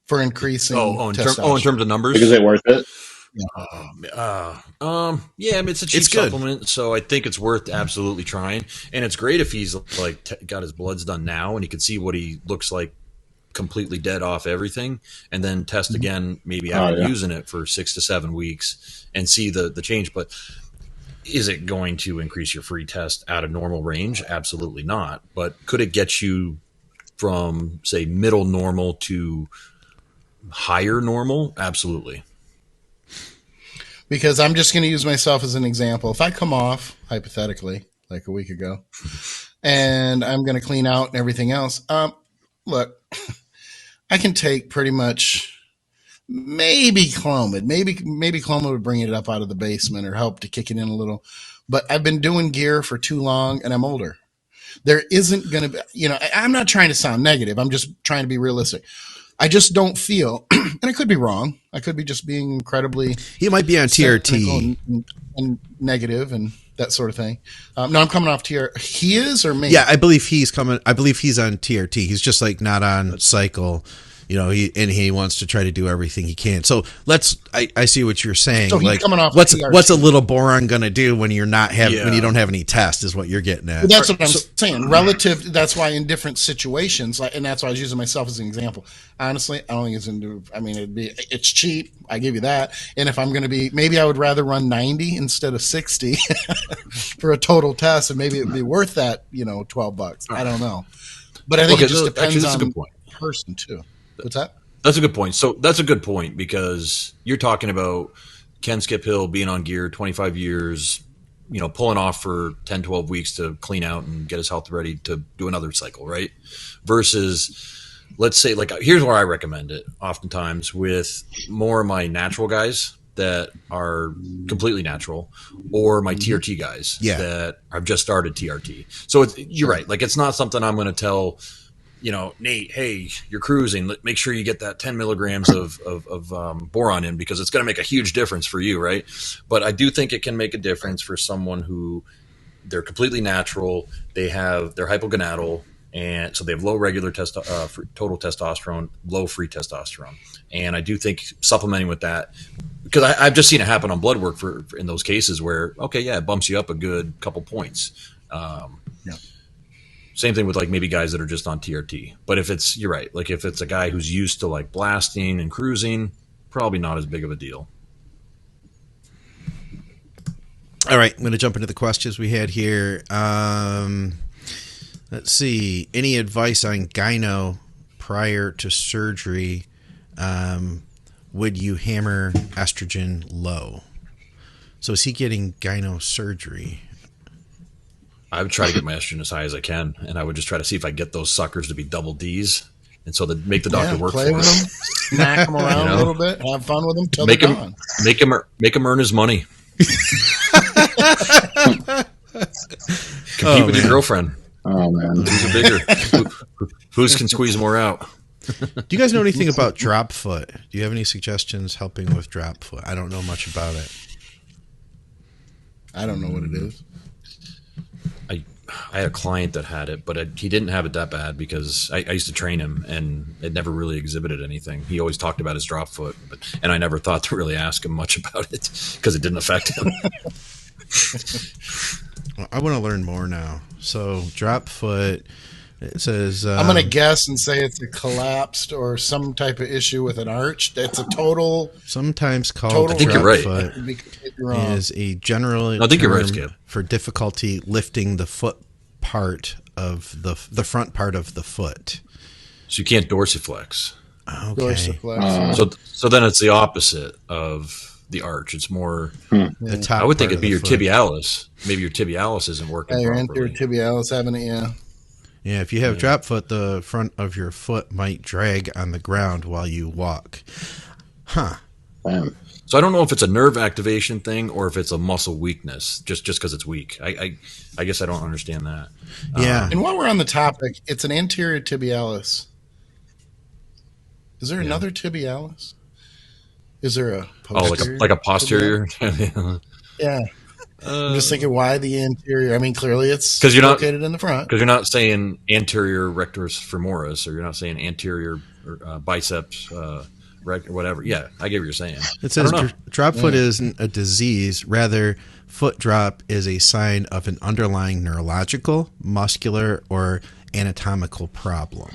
for increasing testosterone? In terms of numbers? Is it worth it? Yeah, I mean, it's a cheap supplement, so I think it's worth absolutely trying. And it's great if he's like got his bloods done now and he can see what he looks like completely dead off everything, and then test again maybe after using it for 6 to 7 weeks and see the change. But is it going to increase your free test out of normal range? Absolutely not. But could it get you from, say, middle normal to higher normal? Absolutely. Because I'm just going to use myself as an example. If I come off, hypothetically, like a week ago, and I'm going to clean out and everything else, look, I can take pretty much... Maybe Clomid. Maybe Clomid would bring it up out of the basement or help to kick it in a little. But I've been doing gear for too long, and I'm older. There isn't going to be, I'm not trying to sound negative. I'm just trying to be realistic. I just don't feel, and I could be wrong. I could be just being incredibly... He might be on TRT. And negative and that sort of thing. No, I'm coming off TRT. He is, or me? Yeah, I believe he's on TRT. He's just like not on cycle. He wants to try to do everything he can. So I see what you're saying. So he's coming off what's a little boron going to do when you're not when you don't have any test is what you're getting at. Well, that's what I'm saying. Relative. That's why in different situations, and that's why I was using myself as an example. Honestly, I don't think it's into. I mean, it's cheap. I give you that. And if I'm going to be, maybe I would rather run 90 instead of 60 for a total test, and maybe it would be worth that. $12. I don't know. But I think it just depends on the person too. What's that? That's a good point. So that's a good point because you're talking about Ken Skip Hill being on gear 25 years, pulling off for 10, 12 weeks to clean out and get his health ready to do another cycle, right? Versus, let's say, like, here's where I recommend it oftentimes with more of my natural guys that are completely natural or my TRT guys that have just started TRT. So you're right. Like, it's not something I'm going to tell – Nate, hey, you're cruising. Make sure you get that 10 milligrams of boron in because it's going to make a huge difference for you, right? But I do think it can make a difference for someone who they're completely natural. They're hypogonadal, and so they have low regular total testosterone, low free testosterone. And I do think supplementing with that, because I've just seen it happen on blood work in those cases where, it bumps you up a good couple points. Same thing with like maybe guys that are just on TRT. But if it's, you're right, like if it's a guy who's used to like blasting and cruising, probably not as big of a deal. All right, I'm going to jump into the questions we had here. Let's see. Any advice on gyno prior to surgery? Would you hammer estrogen low? So is he getting gyno surgery? I would try to get my estrogen as high as I can, and I would just try to see if I get those suckers to be double Ds, and so that make the doctor work play for with them, smack them around a little bit, have fun with them till they're gone. Make him earn his money. Compete with your girlfriend. Oh man, who's a bigger? Who's can squeeze more out? Do you guys know anything about drop foot? Do you have any suggestions helping with drop foot? I don't know much about it. I don't know what it is. I had a client that had it, but he didn't have it that bad because I used to train him, and it never really exhibited anything. He always talked about his drop foot, and I never thought to really ask him much about it because it didn't affect him. Well, I want to learn more now. So drop foot, it says... I'm going to guess and say it's a collapsed or some type of issue with an arch. It's a total... Sometimes called drop foot is a general I think you're right, Skip. For difficulty lifting the foot part of the front part of the foot. So you can't dorsiflex. Okay. Dorsiflex. So then it's the opposite of the arch. It's more the top. I would think part it'd be your foot. tibialis. Maybe your tibialis isn't working your properly. anterior tibialis having it, yeah. Yeah, if you have drop foot, the front of your foot might drag on the ground while you walk. Huh. So I don't know if it's a nerve activation thing or if it's a muscle weakness, just because it's weak. I guess I don't understand that. Yeah. And while we're on the topic, it's an anterior tibialis. Is there another tibialis? Is there a posterior? Like a posterior? Yeah. I'm just thinking, why the anterior? I mean, clearly it's located in the front. Because you're not saying anterior rectus femoris, or you're not saying anterior biceps whatever. Yeah, I get what you're saying. It says drop foot isn't a disease. Rather, foot drop is a sign of an underlying neurological, muscular, or anatomical problem.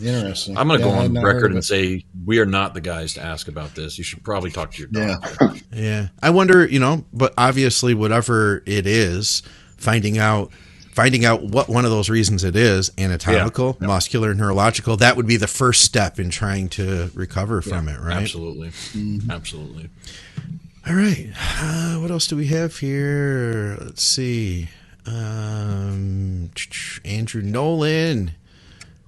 Interesting. I'm going to go on record and say we are not the guys to ask about this. You should probably talk to your doctor. Yeah. I wonder, but obviously whatever it is, finding out what one of those reasons it is, anatomical, muscular, neurological, that would be the first step in trying to recover from it, right? Absolutely. Mm-hmm. Absolutely. All right. What else do we have here? Let's see. Andrew Nolan.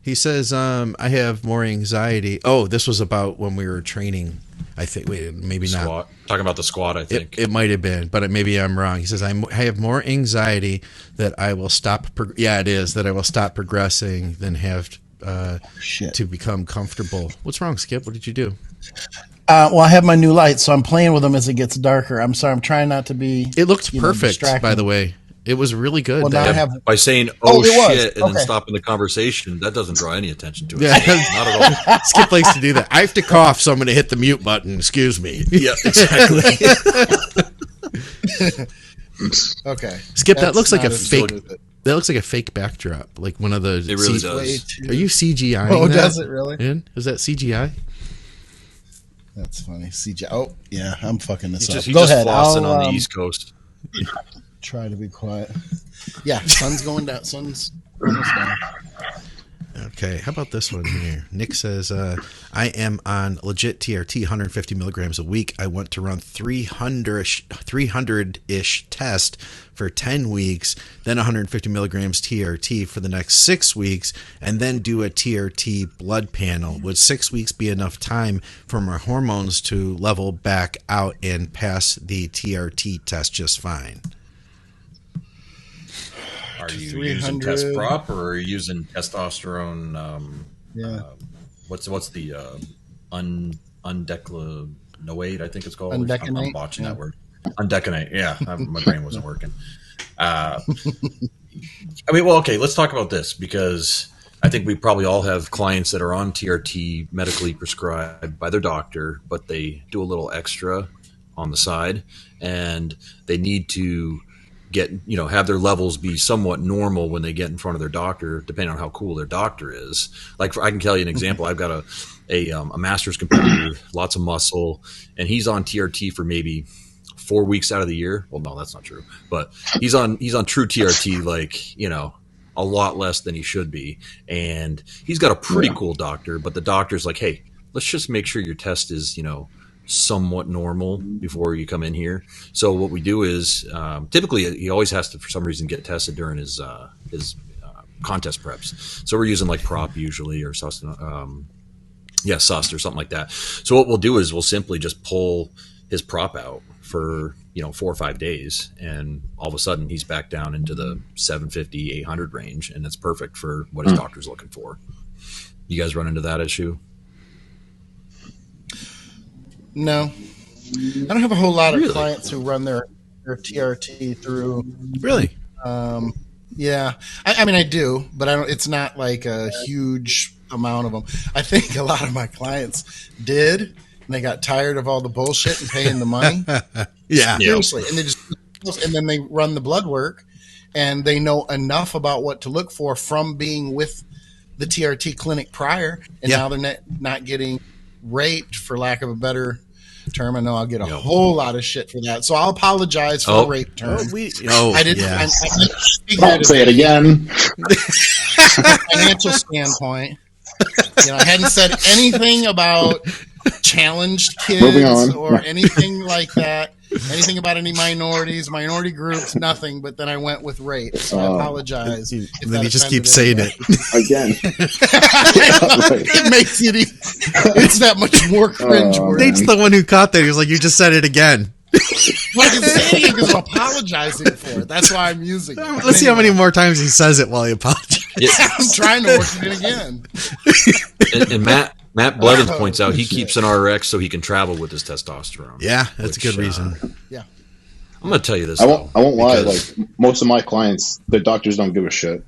He says, I have more anxiety. Oh, this was about when we were training. I think, maybe squat. Not. Talking about the squat, I think. It might have been, but maybe I'm wrong. He says, I have more anxiety that I will stop. That I will stop progressing than have to become comfortable. What's wrong, Skip? What did you do? Well, I have my new lights, so I'm playing with them as it gets darker. I'm sorry. I'm trying not to be. It looked perfect, by the way. It was really good. Well, now by saying shit and then stopping the conversation, that doesn't draw any attention to it. Yeah. Not at all. Skip likes to do that. I have to cough, so I'm going to hit the mute button. Excuse me. Yeah, exactly. Okay. Skip, that looks like a fake. That looks like a fake backdrop, like one of the. It really does. Are you CGI? Oh, does it really? Is that CGI? That's funny. CGI. Oh, yeah. I'm fucking this up. He's just flossing on the East Coast. Try to be quiet. Yeah, sun's going down. Sun's almost down. Okay, how about this one here? Nick says, I am on legit TRT, 150 milligrams a week. I want to run 300-ish test for 10 weeks, then 150 milligrams TRT for the next 6 weeks, and then do a TRT blood panel. Would 6 weeks be enough time for my hormones to level back out and pass the TRT test just fine? Are you using test prop or are you using testosterone? What's the undecanoate? I think it's called. I'm botching that word. Undecanate. Yeah, my brain wasn't working. Okay. Let's talk about this because I think we probably all have clients that are on TRT medically prescribed by their doctor, but they do a little extra on the side, and they need to have their levels be somewhat normal when they get in front of their doctor, depending on how cool their doctor is. Like I can tell you an example. I've got a master's competitor, lots of muscle, and he's on TRT for maybe 4 weeks out of the year. Well, no, that's not true, but he's on true TRT, like, a lot less than he should be. And he's got a pretty cool doctor, but the doctor's like, hey, let's just make sure your test is, somewhat normal before you come in here. So what we do is typically he always has to, for some reason, get tested during his contest preps. So we're using like prop usually, or SUST or something like that. So what we'll do is we'll simply just pull his prop out for 4 or 5 days, and all of a sudden he's back down into the 750, 800 range, and it's perfect for what his doctor's looking for. You guys run into that issue? No, I don't have a whole lot of clients who run their TRT through. Really? Yeah. I mean, I do, but I don't. It's not like a huge amount of them. I think a lot of my clients did, and they got tired of all the bullshit and paying the money. Yeah, seriously, and then they run the blood work, and they know enough about what to look for from being with the TRT clinic prior, and now they're not getting raped, for lack of a better term. I know I'll get a whole lot of shit for that, so I'll apologize for the rape term. I didn't. Yes. Don't say it again. From a financial standpoint, I hadn't said anything about challenged kids or anything like that. Anything about any minority groups, nothing. But then I went with rape, so I apologize. Then you just keep saying it again. It makes it. It's that much more cringe. Nate's the one who caught that. He was like, "You just said it again." Well, I can say it because I'm apologizing for it. That's why I'm using it. Let's see how many more times he says it while he apologizes. I'm trying to work it in again. And Matt Blevins points out he keeps an RX so he can travel with his testosterone. Yeah, that's a good reason. Yeah. I'm going to tell you this. I won't lie. Like, most of my clients, the doctors don't give a shit.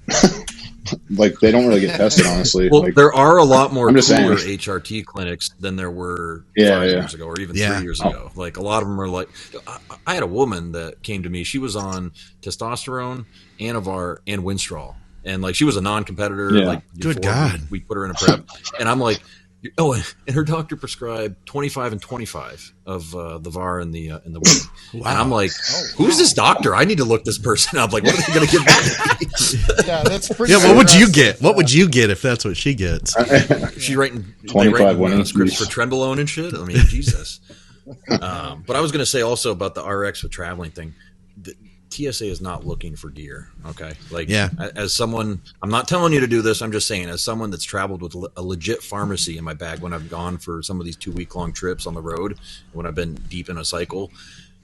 Like, they don't really get tested, honestly. Well, like, there are a lot more cooler HRT clinics than there were 5 years ago, or even 3 years ago. Like, a lot of them are like, I had a woman that came to me. She was on testosterone, Anavar, and Winstrol. And like, she was a non-competitor. Yeah. Like, good God, we put her in a prep, and I'm like, and her doctor prescribed 25 and 25 of the VAR and the whey. Wow. And I'm like, who's this doctor? I need to look this person up. Like, what are they going to give me? Yeah, that's pretty. Yeah, what would you get? What would you get if that's what she gets? She's writing 25 scripts for Trenbolone and shit. I mean, Jesus. But I was going to say also about the RX with traveling thing. TSA is not looking for gear. Okay. Like, as someone, I'm not telling you to do this. I'm just saying, as someone that's traveled with a legit pharmacy in my bag when I've gone for some of these 2-week-long trips on the road, when I've been deep in a cycle,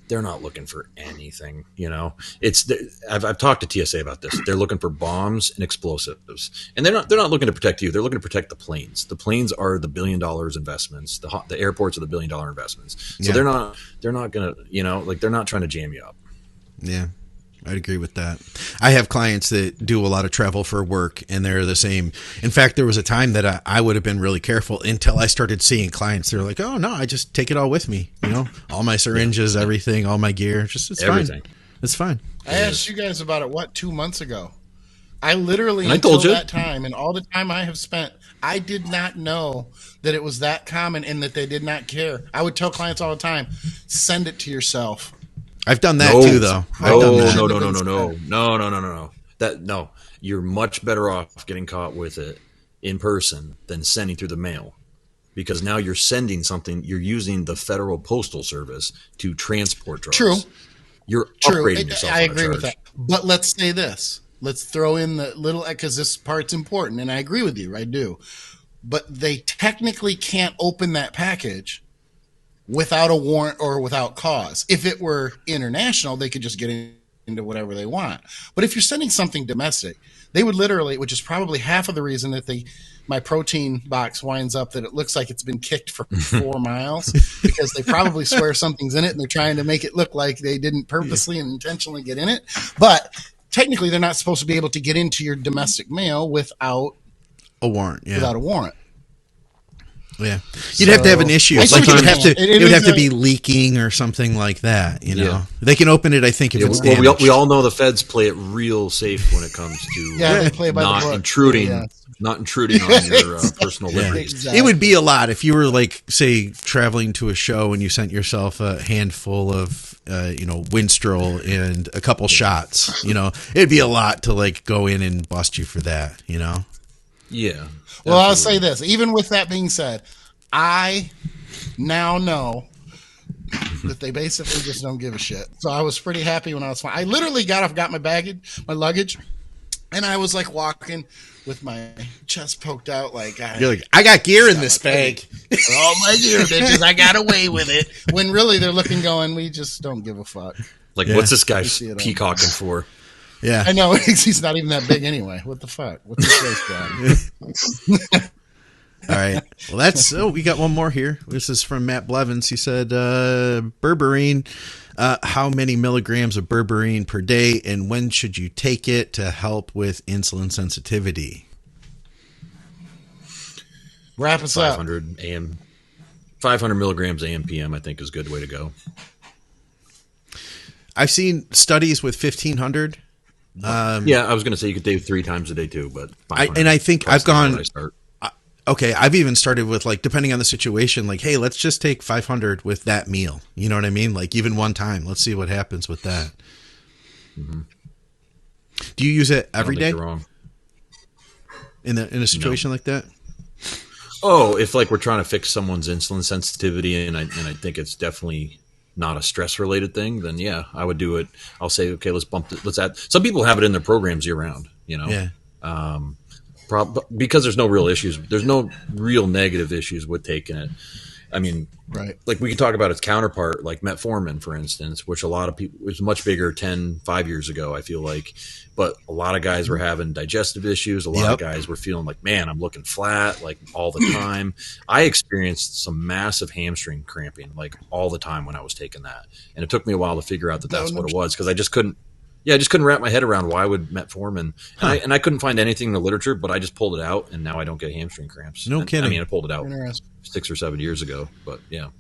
they're not looking for anything. I've talked to TSA about this. They're looking for bombs and explosives, and they're not looking to protect you. They're looking to protect the planes. The planes are the $1 billion investments. The airports are the $1 billion investments. So they're not going to, they're not trying to jam you up. Yeah, I'd agree with that. I have clients that do a lot of travel for work, and they're the same. In fact, there was a time that I would have been really careful until I started seeing clients. They're like, "Oh no, I just take it all with me. All my syringes, everything, all my gear. It's everything. Fine. It's fine." I asked you guys about it 2 months ago. I literally, until that time, and all the time I have spent, I did not know that it was that common and that they did not care. I would tell clients all the time, "Send it to yourself." I've done that too, though. No. You're much better off getting caught with it in person than sending through the mail, because now you're sending something. You're using the Federal Postal Service to transport drugs. True. You're upgrading yourself. I agree with that. But let's say this. Let's throw in the little, because this part's important, and I agree with you. I do. But they technically can't open that package without a warrant or without cause. If it were international, they could just get into whatever they want. But if you're sending something domestic, they would literally, which is probably half of the reason that my protein box winds up that it looks like it's been kicked for 4 miles, because they probably swear something's in it and they're trying to make it look like they didn't purposely and intentionally get in it. But technically, they're not supposed to be able to get into your domestic mail without a warrant. Yeah. Without a warrant. Yeah, you'd have to have an issue. Like it would have to be leaking or something like that. You know, they can open it. I think if it's damaged. We all know the feds play it real safe when it comes to they play by not the book. intruding, not intruding on your personal liberties. Exactly. It would be a lot if you were like, say, traveling to a show and you sent yourself a handful of, Winstrol and a couple shots. You know, it'd be a lot to like go in and bust you for that. You know. Yeah. Well, I'll say this. Even with that being said, I now know that they basically just don't give a shit. So I was pretty happy when I was fine. I literally got my luggage, and I was like walking with my chest poked out. Like, you're like, I got gear in this bag. All my gear, bitches. I got away with it. When really they're looking, going, we just don't give a fuck. Like, what's this guy peacocking for? Yeah, I know he's not even that big anyway. What the fuck? What's his face, Brad? All right. Well, we got one more here. This is from Matt Blevins. He said, berberine. How many milligrams of berberine per day, and when should you take it to help with insulin sensitivity? Wrap us up. 500 milligrams AM PM, I think, is a good way to go. I've seen studies with 1,500. I was going to say you could do 3 times a day too, but I think I've gone. Okay, I've even started with, like, depending on the situation, like, hey, let's just take 500 with that meal. You know what I mean? Like, even one time, let's see what happens with that. Mm-hmm. Do you use it every day? You're wrong. In a situation like that? Oh, if like we're trying to fix someone's insulin sensitivity, and I think it's definitely not a stress related thing, then yeah, I would do it. I'll say, okay, let's add. Some people have it in their programs year round, you know. Yeah. Because there's no real issues. There's no real negative issues with taking it. I mean, right. Like we can talk about its counterpart, like metformin, for instance, which a lot of people, it was much bigger 5 years ago, I feel like. But a lot of guys were having digestive issues. A lot of guys were feeling like, man, I'm looking flat, like all the time. I experienced some massive hamstring cramping, like all the time when I was taking that. And it took me a while to figure out that that's what it was, because I just couldn't wrap my head around why would metformin. And I couldn't find anything in the literature, but I just pulled it out, and now I don't get hamstring cramps. No kidding. I mean, I pulled it out 6 or 7 years ago, but yeah.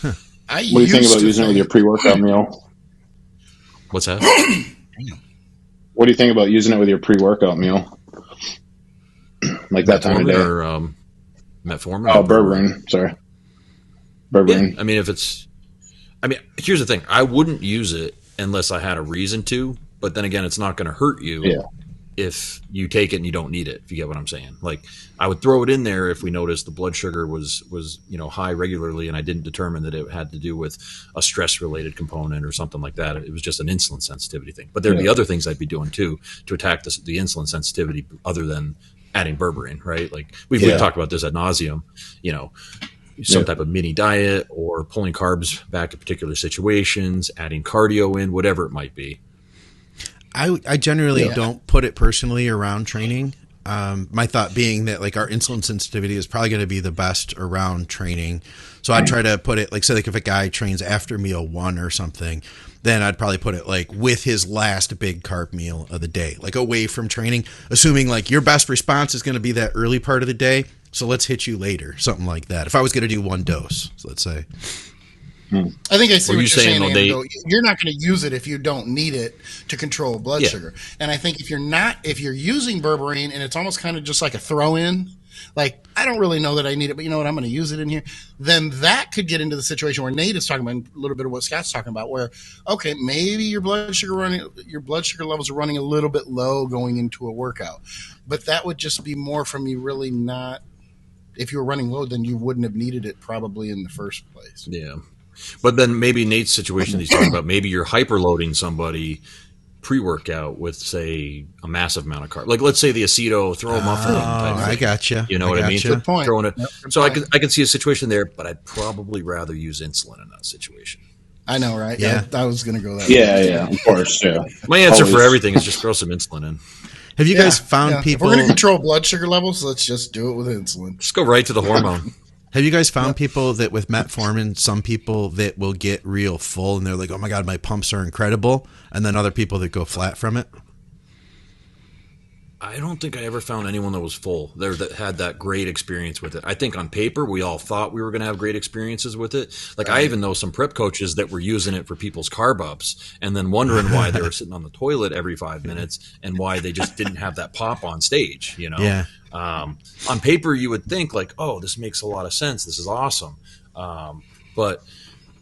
Huh. What do you think about using it with your pre-workout meal? What's that? What do you think about using it with your pre-workout meal? Like that time of day? Or metformin? Oh, berberine. Sorry. Berberine. Yeah, I mean, here's the thing. I wouldn't use it unless I had a reason to, but then again, it's not going to hurt you if you take it and you don't need it, if you get what I'm saying. Like, I would throw it in there if we noticed the blood sugar was high regularly, and I didn't determine that it had to do with a stress-related component or something like that. It was just an insulin sensitivity thing. But there'd be other things I'd be doing too to attack the insulin sensitivity other than adding berberine, right? Like we've talked about this ad nauseum, some type of mini diet or pulling carbs back in particular situations, adding cardio in, whatever it might be. I generally don't put it personally around training. My thought being that like our insulin sensitivity is probably going to be the best around training. So I try to put it like, say like if a guy trains after meal 1 or something, then I'd probably put it like with his last big carb meal of the day, like away from training, assuming like your best response is going to be that early part of the day. So let's hit you later, something like that. If I was going to do 1 dose, so let's say. I think I see what you're saying, Andrew. You're not going to use it if you don't need it to control blood sugar. And I think if you're using berberine and it's almost kind of just like a throw-in, like, I don't really know that I need it, but you know what, I'm going to use it in here, then that could get into the situation where Nate is talking about, a little bit of what Scott's talking about, where, okay, maybe your blood sugar levels are running a little bit low going into a workout. But that would just be more from you really not, if you were running low, then you wouldn't have needed it probably in the first place. Yeah. But then maybe Nate's situation he's talking about, maybe you're hyperloading somebody pre-workout with, say, a massive amount of carbs. Like, let's say the aceto, throw a muffin in. I gotcha. You know what I mean? Good point. Throwing it. So I can see a situation there, but I'd probably rather use insulin in that situation. I know, right? Yeah. I was going to go that way. Yeah, of course, yeah. My answer for everything is just throw some insulin in. Have you guys found people... If we're going to control blood sugar levels, let's just do it with insulin. Just go right to the hormone. Have you guys found people that with metformin, some people that will get real full and they're like, oh my God, my pumps are incredible. And then other people that go flat from it? I don't think I ever found anyone that was full there that had that great experience with it. I think on paper, we all thought we were going to have great experiences with it. Like I even know some prep coaches that were using it for people's carb ups and then wondering why they were sitting on the toilet every 5 minutes and why they just didn't have that pop on stage, you know? Yeah. On paper, you would think like, oh, this makes a lot of sense. This is awesome. But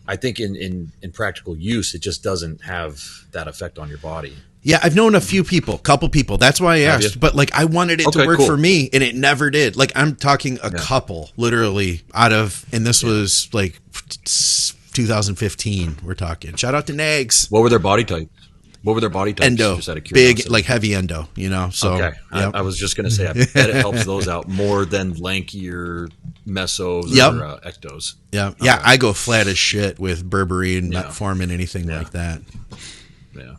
I think in practical use, it just doesn't have that effect on your body. Yeah, I've known a couple people. That's why I asked. But like, I wanted it to work for me, and it never did. Like, I'm talking a couple, literally, and this was like 2015. We're talking. Shout out to Nags. What were their body types? Endo, just out of big, like heavy endo. You know. So okay, I was just gonna say, I bet it helps those out more than lankier mesos or ectos. Yeah, okay. Yeah. I go flat as shit with berberine, metformin, anything like that. Yeah.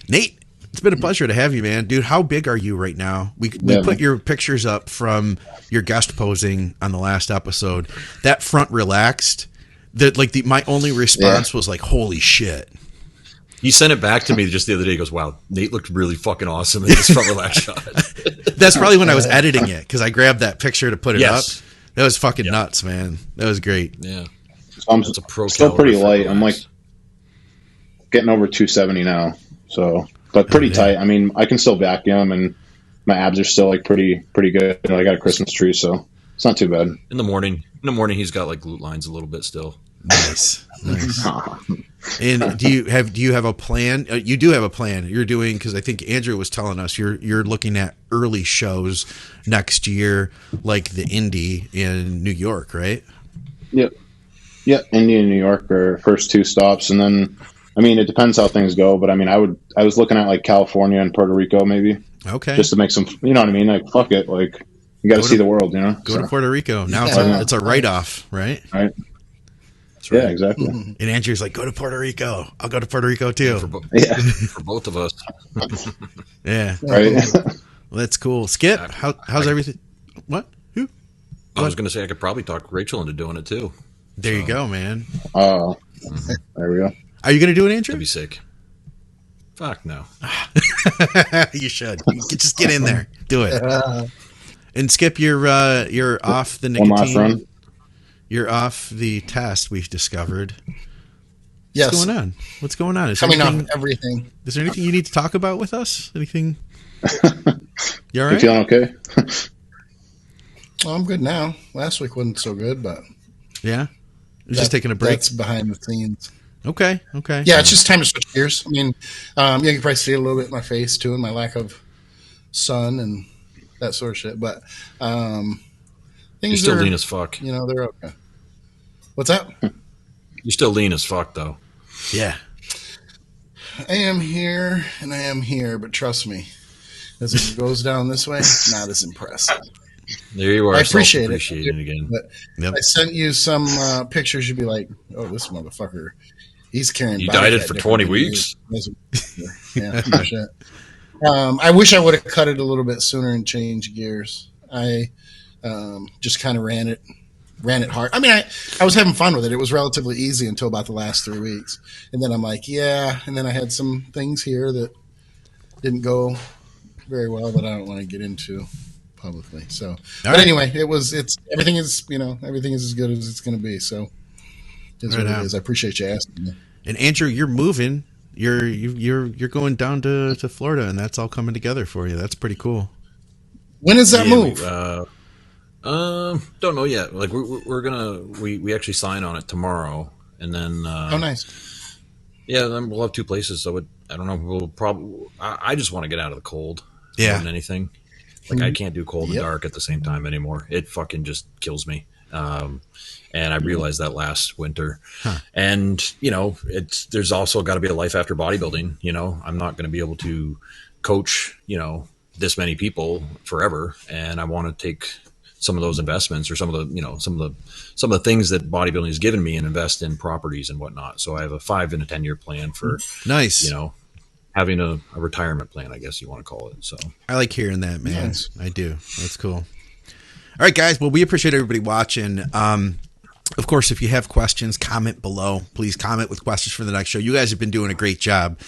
Nate, it's been a pleasure to have you, man. Dude, how big are you right now? We put your pictures up from your guest posing on the last episode. That front relaxed. My only response was like, holy shit. He sent it back to me just the other day. He goes, wow, Nate looked really fucking awesome in this front relax shot. That's probably when I was editing it, because I grabbed that picture to put it up. That was fucking nuts, man. That was great. Yeah. I'm still pretty light. I'm like getting over 270 now. So, but pretty tight. I mean, I can still vacuum, and my abs are still like pretty good. You know, I got a Christmas tree, so it's not too bad. In the morning, he's got like glute lines a little bit still. Nice. And do you have a plan? You do have a plan. You're doing, because I think Andrew was telling us you're looking at early shows next year, like the Indy in New York, right? Yep. Indy and New York are first two stops, and then I mean it depends how things go. But I mean I was looking at like California and Puerto Rico maybe. Okay. Just to make some, you know what I mean? Like fuck it, like you got to see the world, you know. Go to Puerto Rico now. It's a write-off, right? Right. Yeah, exactly. And Andrew's like, go to Puerto Rico. I'll go to Puerto Rico too. For both of us. Yeah. Right. Well, that's cool. Skip, how's everything? What? Who? I was going to say I could probably talk Rachel into doing it too. There you go, man. Oh, there we go. Are you going to do it, Andrew? That'd be sick. Fuck no. You should. You just get in there. Do it. And Skip, you're off the nicotine. One last run. You're off the test we've discovered. Yes. What's going on? Coming off everything. Is there anything you need to talk about with us? Anything? You all right? You feeling okay? Well, I'm good now. Last week wasn't so good, but yeah, you're just taking a break. That's behind the scenes. Okay. Yeah, it's just time to switch gears. I mean, you can probably see it a little bit in my face too, and my lack of sun and that sort of shit. But things you're still lean as fuck. You know, they're okay. What's that? You're still lean as fuck, though. Yeah. I am here, and I am here, but trust me, as it goes down this way, not as impressive. There you are. I appreciate it again. But I sent you some pictures. You'd be like, "Oh, this motherfucker, he's carrying." You dieted for 20 weeks. Yeah, no shit. I wish I would have cut it a little bit sooner and changed gears. I just kind of ran it hard. I mean, I was having fun with it. It was relatively easy until about the last 3 weeks. And then I'm like, yeah. And then I had some things here that didn't go very well that I don't want to get into publicly. So, but anyway, everything is as good as it's going to be. So it's what it is. I appreciate you asking me. And Andrew, you're moving. You're going down to Florida, and that's all coming together for you. That's pretty cool. When is that move? Don't know yet. Like we're gonna we actually sign on it tomorrow, and then oh nice. Yeah, then we'll have two places. So I don't know. We'll probably. I just want to get out of the cold. Yeah. More than anything. Like I can't do cold and dark at the same time anymore. It fucking just kills me. And I realized that last winter. And there's also got to be a life after bodybuilding. You know, I'm not going to be able to coach this many people forever, and I want to take some of those investments or some of the things that bodybuilding has given me and invest in properties and whatnot. So I have a 5 and a 10 year plan for having a retirement plan, I guess you want to call it. So I like hearing that, man. Nice. I do. That's cool. All right, guys. Well, we appreciate everybody watching. Of course, if you have questions, comment below. Please comment with questions for the next show. You guys have been doing a great job.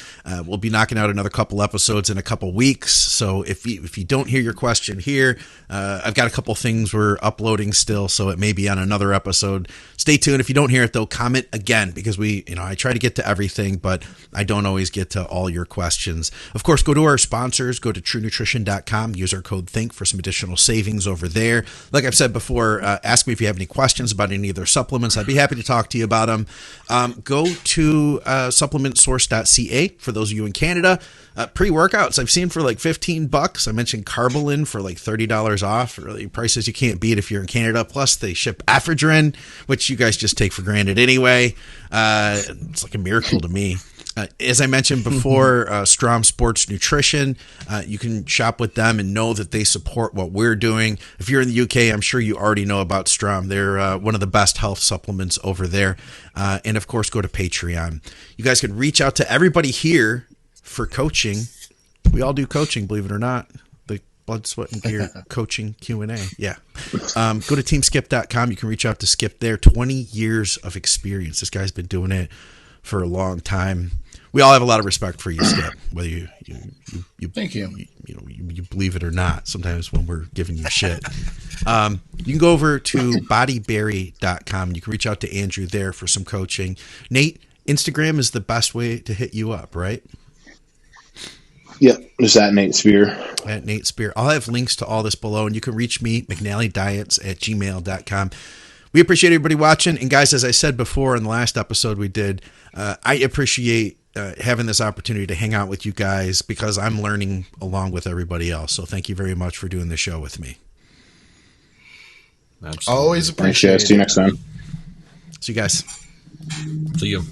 We'll be knocking out another couple episodes in a couple weeks. So if you don't hear your question here, I've got a couple things we're uploading still, so it may be on another episode. Stay tuned. If you don't hear it, though, comment again, because I try to get to everything, but I don't always get to all your questions. Of course, go to our sponsors. Go to TrueNutrition.com. Use our code THINK for some additional savings over there. Like I've said before, ask me if you have any questions about any of their supplements. I'd be happy to talk to you about them. Go to supplementsource.ca for those of you in Canada. Pre-workouts I've seen for like $15. I mentioned Carbolin for like $30 off. Really prices you can't beat if you're in Canada. Plus they ship Afridrin, which you guys just take for granted anyway. It's like a miracle to me. As I mentioned before, STROM Sports Nutrition, you can shop with them and know that they support what we're doing. If you're in the UK, I'm sure you already know about STROM. They're one of the best health supplements over there. And of course, go to Patreon. You guys can reach out to everybody here for coaching. We all do coaching, believe it or not. The Blood, Sweat, and Gear coaching Q&A. Yeah. Go to teamskip.com. You can reach out to Skip there. 20 years of experience. This guy's been doing it for a long time. We all have a lot of respect for you, Skip, whether you thank you. You believe it or not. Sometimes when we're giving you shit, you can go over to bodyberry.com. You can reach out to Andrew there for some coaching. Nate, Instagram is the best way to hit you up, right? Yep, just at Nate Spear. At Nate Spear. I'll have links to all this below, and you can reach me, McNallyDiets@gmail.com. We appreciate everybody watching. And guys, as I said before in the last episode we did, I appreciate having this opportunity to hang out with you guys because I'm learning along with everybody else. So thank you very much for doing the show with me. Absolutely. Always appreciate it. See you next time. See you guys. See you.